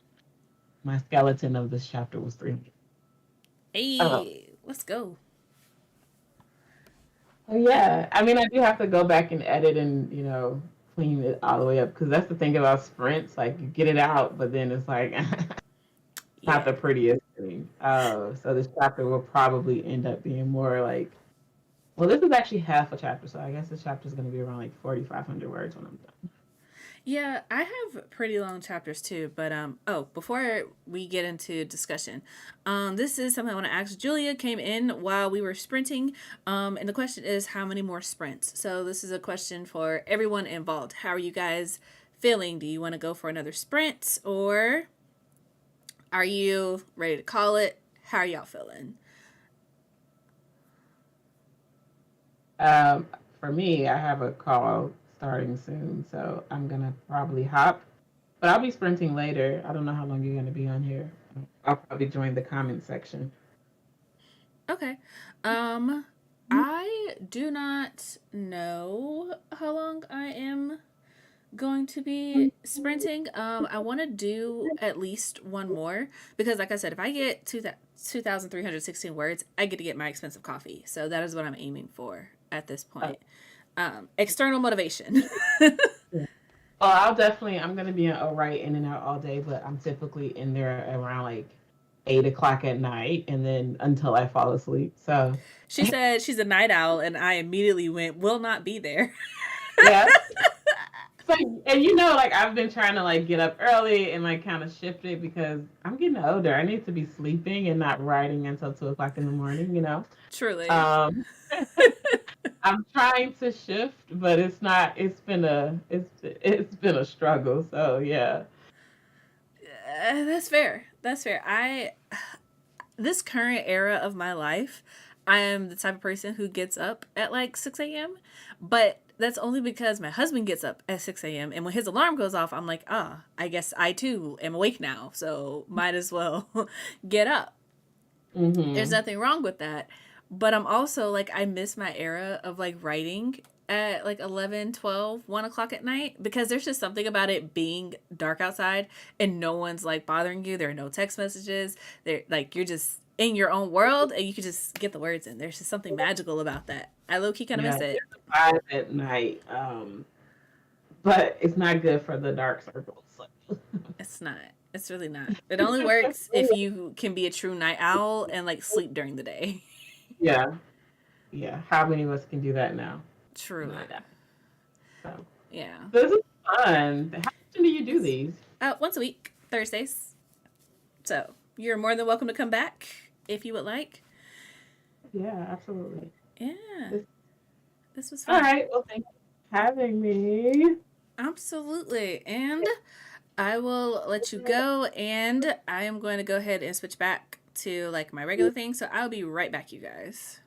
My skeleton of this chapter was 300. Oh, Hey, let's go. yeah. I mean, I do have to go back and edit and, clean it all the way up because that's the thing about sprints. Like, you get it out, but then it's like, not Yeah. the prettiest thing. So this chapter will probably end up being more like, well, this is actually half a chapter, so I guess this chapter is going to be around like 4,500 words when I'm done. Yeah, I have pretty long chapters too, but oh, before we get into discussion, this is something I want to ask. Julia came in while we were sprinting, and the question is how many more sprints? So this is a question for everyone involved. How are you guys feeling? Do you want to go for another sprint, or are you ready to call it? How are y'all feeling? Um, for me, I have a call starting soon, so I'm gonna probably hop, but I'll be sprinting later. I don't know how long you're gonna be on here. I'll probably join the comment section. Okay. Um, I do not know how long I am going to be sprinting. I want to do at least one more because, like I said, if I get 2,316 words, I get to get my expensive coffee. So that is what I'm aiming for at this Oh, point. External motivation. yeah. Oh, I'm gonna be right in and out all day, but I'm typically in there around like 8 o'clock at night, and then until I fall asleep. So, She said she's a night owl, and I immediately went, will not be there. yeah. So, and like I've been trying to like get up early and like kind of shift it because I'm getting older. I need to be sleeping and not writing until 2 o'clock in the morning. Truly. Um, I'm trying to shift, but it's not. It's been a struggle. So yeah. That's fair. That's fair. This current era of my life, I am the type of person who gets up at like 6 a.m. But that's only because my husband gets up at 6 a.m. And when his alarm goes off, I'm like, I guess I too am awake now. So might as well get up. There's Hmm. nothing wrong with that. But I'm also like, I miss my era of like writing at like 11, 12, 1 o'clock at night because there's just something about it being dark outside and no one's like bothering you. There are no text messages. They're like, you're just in your own world and you can just get the words in. There's just something magical about that. I low key kind of Yeah, miss it. it's a vibe at night. But it's not good for the dark circles. So. It's not. It's really not. It only works if you can be a true night owl and like sleep during the day. Yeah, yeah. How many of us can do that now? Truly. Not that. So. Yeah. This is fun. How often do you do these? Once a week, Thursdays. So you're more than welcome to come back if you would like. Yeah, absolutely. Yeah, This, this was all fun. right. Well, thank you for having me. Absolutely. And I will let you go, and I am going to go ahead and switch back to like my regular thing. So I'll be right back, you guys.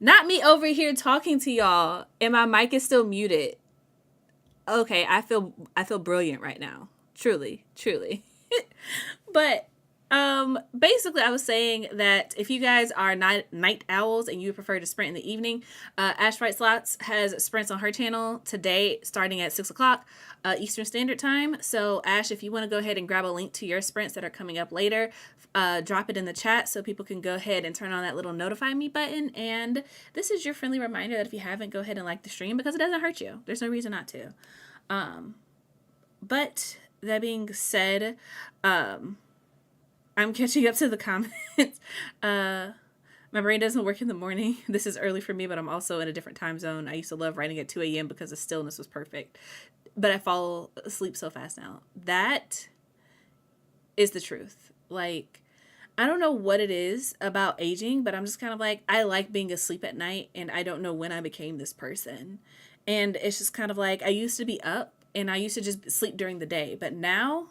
Not me over here talking to y'all, and my mic is still muted. Okay, I feel brilliant right now. Truly, truly. But basically I was saying that if you guys are night owls and you prefer to sprint in the evening, Ash Bright Slots has sprints on her channel today starting at 6 o'clock Eastern Standard Time. So Ash, if you want to go ahead and grab a link to your sprints that are coming up later, drop it in the chat so people can go ahead and turn on that little notify me button. And this is your friendly reminder that if you haven't, go ahead and like the stream because it doesn't hurt you. There's no reason not to. But that being said, I'm catching up to the comments. My brain doesn't work in the morning. This is early for me, but I'm also in a different time zone. I used to love writing at 2 a.m. because the stillness was perfect. But I fall asleep so fast now. That is the truth. Like, I don't know what it is about aging, but I'm just kind of like, I like being asleep at night, and I don't know when I became this person. And it's just kind of like, I used to be up and I used to just sleep during the day, but now,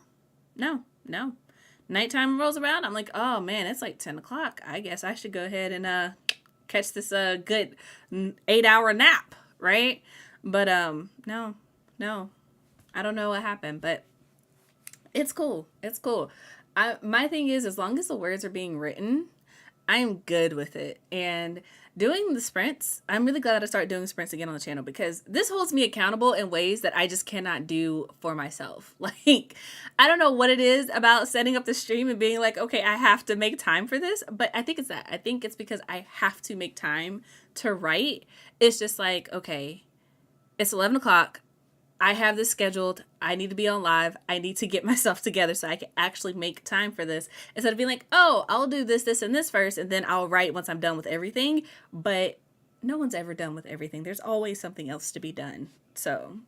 no, no. Nighttime rolls around, I'm like, oh man, it's like 10 o'clock. I guess I should go ahead and catch this good 8 hour nap, right? But no, no. I don't know what happened, but it's cool. It's cool. My thing is, as long as the words are being written, I'm good with it. And doing the sprints, I'm really glad that I started doing sprints again on the channel because this holds me accountable in ways that I just cannot do for myself. Like, I don't know what it is about setting up the stream and being like, okay, I have to make time for this. But I think it's that. I think it's because I have to make time to write. It's just like, okay, it's 11 o'clock. I have this scheduled. I need to be on live. I need to get myself together so I can actually make time for this instead of being like, oh, I'll do this, this, and this first, and then I'll write once I'm done with everything. But no one's ever done with everything. There's always something else to be done. So,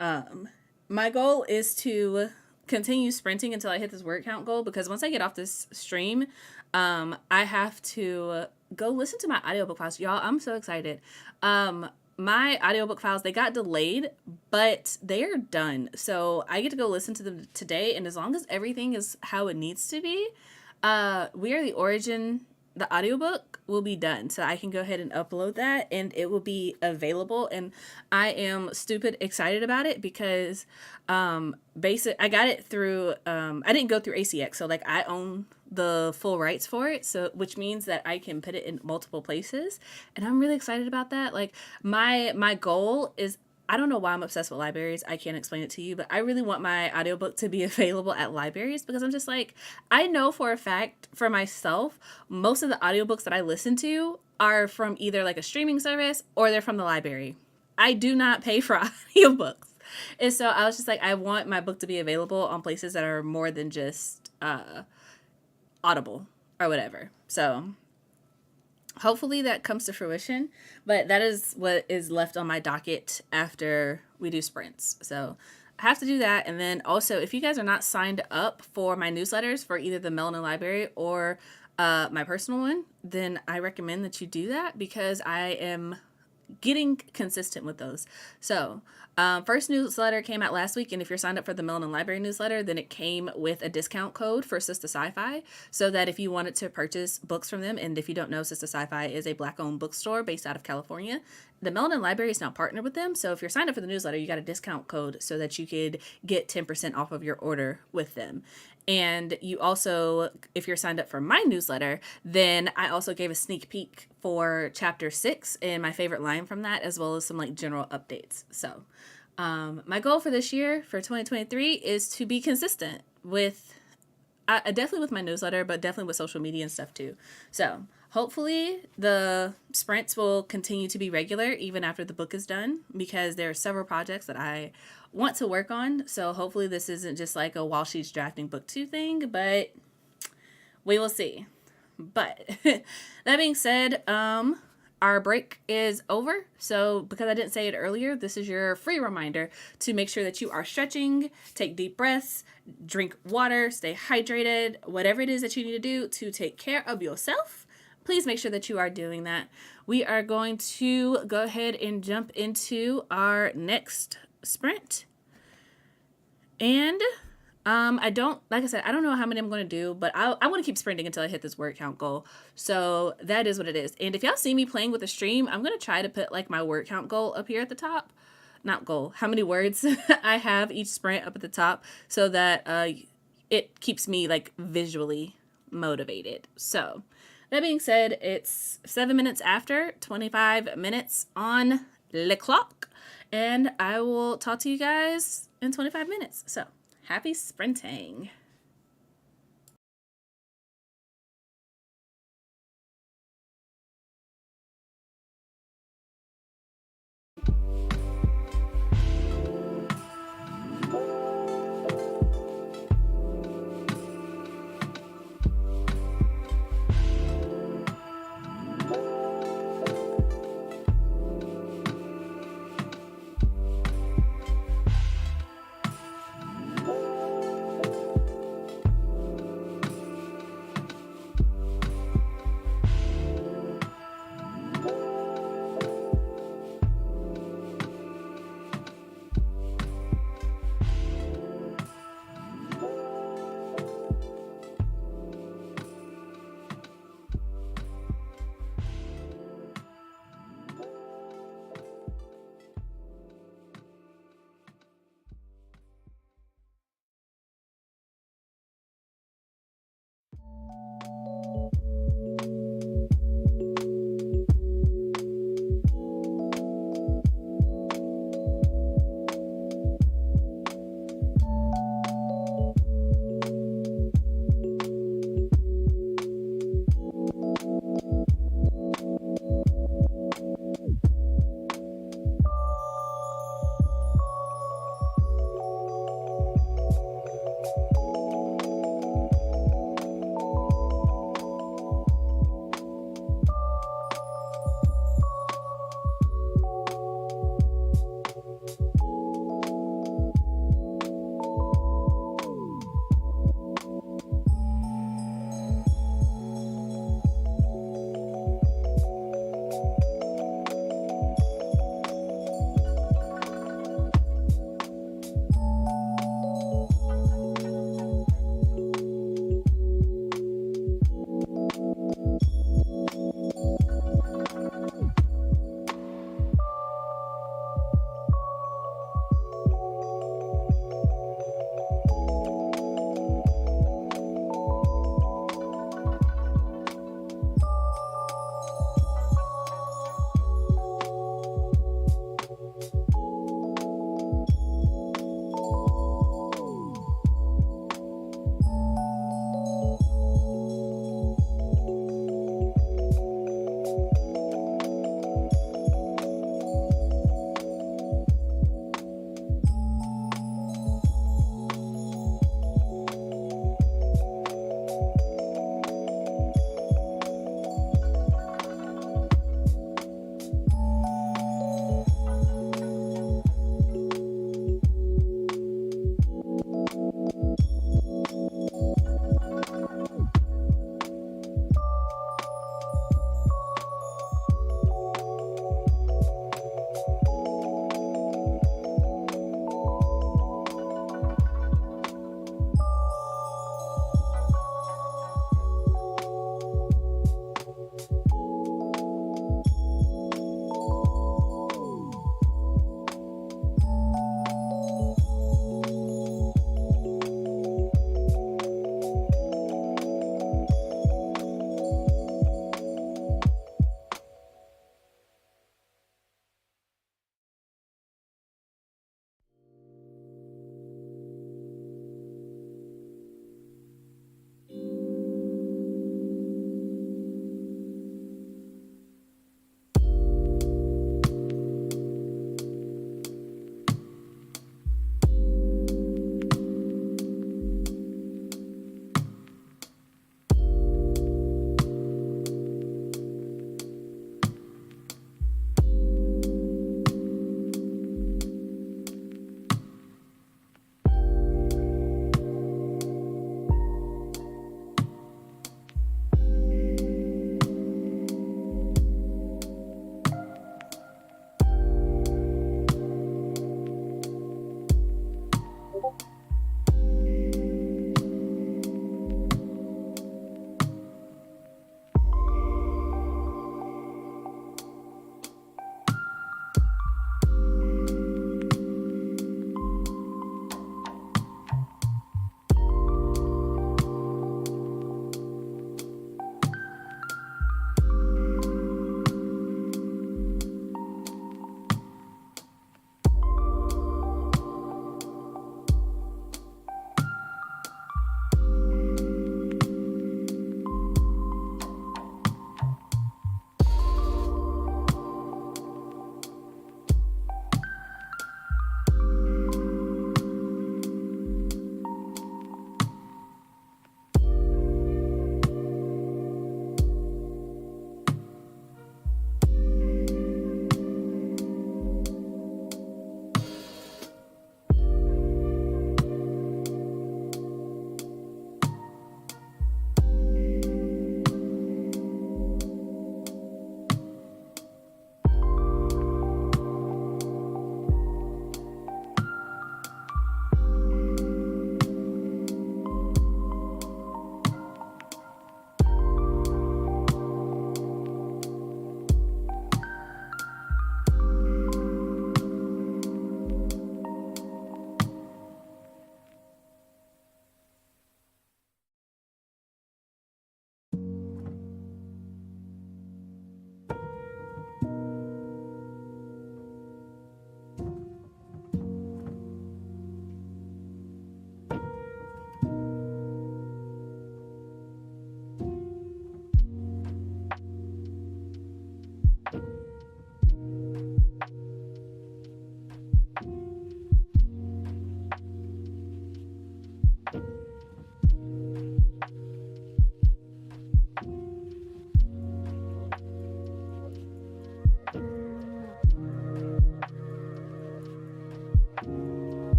my goal is to continue sprinting until I hit this word count goal because once I get off this stream, I have to go listen to my audiobook files. Y'all, I'm so excited. My audiobook files, they got delayed, but they are done. So I get to go listen to them today. And as long as everything is how it needs to be, We Are the Origin, the audiobook will be done. So I can go ahead and upload that and it will be available. And I am stupid excited about it because I got it through I didn't go through ACX. So like I own the full rights for it, so which means that I can put it in multiple places, and I'm really excited about that. Like my goal is, I don't know why I'm obsessed with libraries. I can't explain it to you, but I really want my audiobook to be available at libraries because I'm just like, I know for a fact for myself, most of the audiobooks that I listen to are from either like a streaming service or they're from the library. I do not pay for audiobooks. And so I was just like, I want my book to be available on places that are more than just Audible or whatever. So hopefully that comes to fruition, but that is what is left on my docket after we do sprints. So I have to do that. And then also, if you guys are not signed up for my newsletters for either the Melanin Library or my personal one, then I recommend that you do that because I am getting consistent with those. So, first newsletter came out last week, and if you're signed up for the Melanin Library newsletter, then it came with a discount code for Sister Sci-Fi, so that if you wanted to purchase books from them, and if you don't know, Sister Sci-Fi is a Black-owned bookstore based out of California. The Melanin Library is now partnered with them, so if you're signed up for the newsletter, you got a discount code so that you could get 10% off of your order with them. And you also, if you're signed up for my newsletter, then I also gave a sneak peek for chapter 6 and my favorite line from that, as well as some like general updates. So, my goal for this year, for 2023, is to be consistent with, definitely with my newsletter, but definitely with social media and stuff too. So, hopefully, the sprints will continue to be regular even after the book is done, because there are several projects that I want to work on. So hopefully this isn't just like a while she's drafting book 2 thing, but we will see. But that being said, our break is over. So because I didn't say it earlier, this is your free reminder to make sure that you are stretching, take deep breaths, drink water, stay hydrated, whatever it is that you need to do to take care of yourself. Please make sure that you are doing that. We are going to go ahead and jump into our next sprint. And I don't, like I said, I don't know how many I'm going to do, but I want to keep sprinting until I hit this word count goal. So that is what it is. And if y'all see me playing with the stream, I'm going to try to put like my word count goal up here at the top. Not goal, how many words I have each sprint up at the top, so that it keeps me like visually motivated. So that being said, it's 7 minutes after, 25 minutes on the clock. And I will talk to you guys in 25 minutes. So, happy sprinting.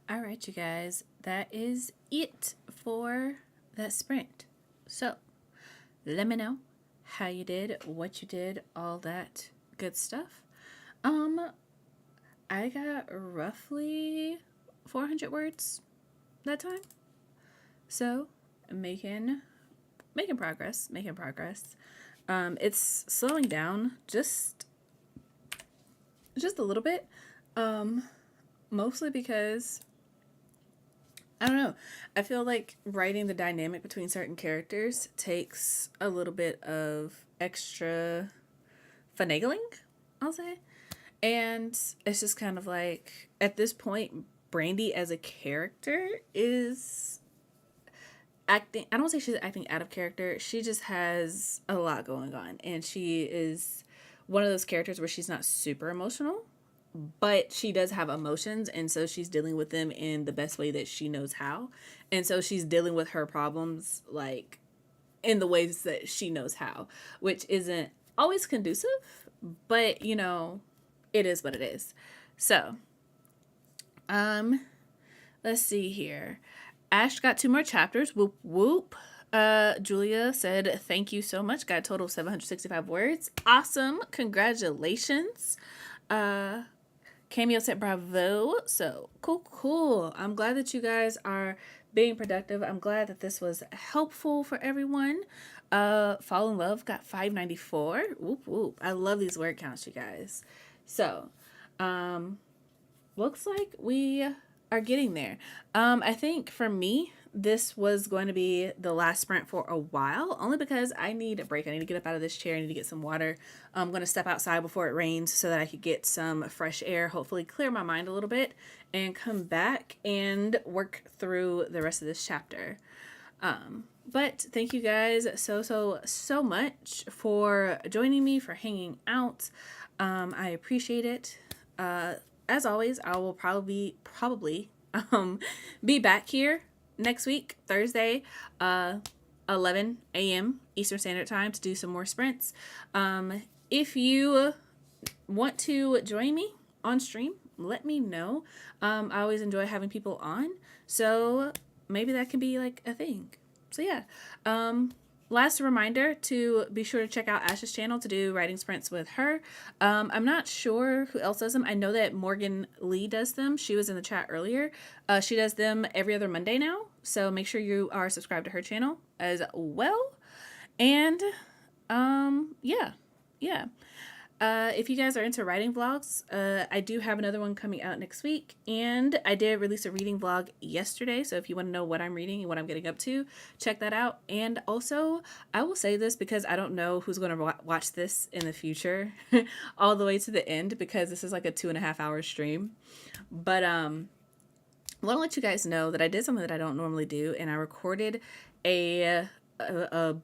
All right, you guys, that is it for that sprint. So let me know how you did, what you did, all that good stuff. Um, I got roughly 400 words that time. So making progress, making progress. It's slowing down just a little bit. Um, Mostly because I don't know. I feel like writing the dynamic between certain characters takes a little bit of extra finagling, I'll say. And it's just kind of like at this point, Brandy as a character is acting. I don't say she's acting out of character. She just has a lot going on, and she is one of those characters where she's not super emotional, but she does have emotions, and so she's dealing with them in the best way that she knows how. And so she's dealing with her problems like in the ways that she knows how, which isn't always conducive, but it is what it is. So, um let's see here. Ash got 2 more chapters. Whoop whoop. Julia said, "Thank you so much. Got a total of 765 words. Awesome. Congratulations." Uh, Cameo said, "Bravo." So cool, cool. I'm glad that you guys are being productive. I'm glad that this was helpful for everyone. Fall in Love got 594. Whoop whoop. I love these word counts, you guys. So, um, looks like we are getting there. I think for me, this was going to be the last sprint for a while, only because I need a break. I need to get up out of this chair. I need to get some water. I'm going to step outside before it rains so that I could get some fresh air, hopefully clear my mind a little bit, and come back and work through the rest of this chapter. But thank you guys so much for joining me, for hanging out. I appreciate it. As always, I will probably be back here next week, Thursday, 11 a.m. Eastern Standard Time to do some more sprints. If you want to join me on stream, let me know. I always enjoy having people on, so maybe that can be like a thing. So yeah. Last reminder to be sure to check out Ash's channel to do writing sprints with her. I'm not sure who else does them. I know that Morgan Lee does them. She was in the chat earlier. She does them every other Monday now. So make sure you are subscribed to her channel as well. And yeah. If you guys are into writing vlogs, I do have another one coming out next week, and I did release a reading vlog yesterday, so if you want to know what I'm reading and what I'm getting up to, check that out. And also, I will say this because I don't know who's going to watch this in the future all the way to the end, because this is like a 2.5 hour stream. But I want to let you guys know that I did something that I don't normally do, and I recorded a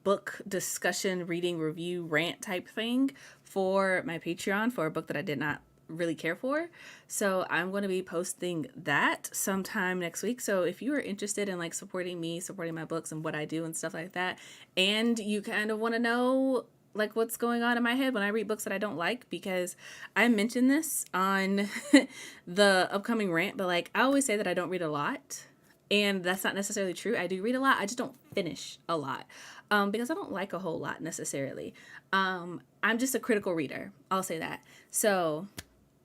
book discussion, reading, review, rant type thing for my Patreon for a book that I did not really care for. So I'm going to be posting that sometime next week. So if you are interested in like supporting me, supporting my books and what I do and stuff like that, and you kind of want to know like what's going on in my head when I read books that I don't like, because I mentioned this on the upcoming rant, but like I always say that I don't read a lot. And that's not necessarily true. I do read a lot. I just don't finish a lot because I don't like a whole lot necessarily. I'm just a critical reader. I'll say that. So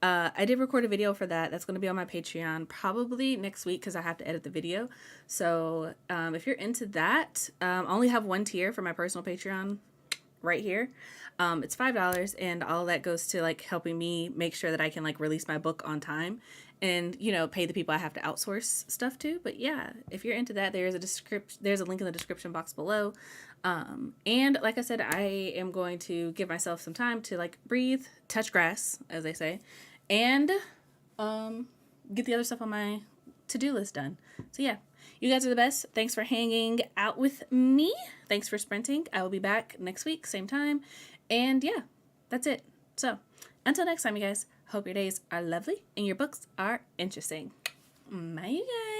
I did record a video for that. That's going to be on my Patreon probably next week because I have to edit the video. So if you're into that, I only have one tier for my personal Patreon right here. It's $5, and all that goes to like helping me make sure that I can like release my book on time and pay the people I have to outsource stuff to. But yeah, if you're into that, there's a link in the description box below. And like I said, I am going to give myself some time to like breathe, touch grass, as they say, and get the other stuff on my to-do list done. So yeah, you guys are the best. Thanks for hanging out with me. Thanks for sprinting. I will be back next week, same time. And yeah, that's it. So until next time, you guys, hope your days are lovely and your books are interesting. Bye, you guys.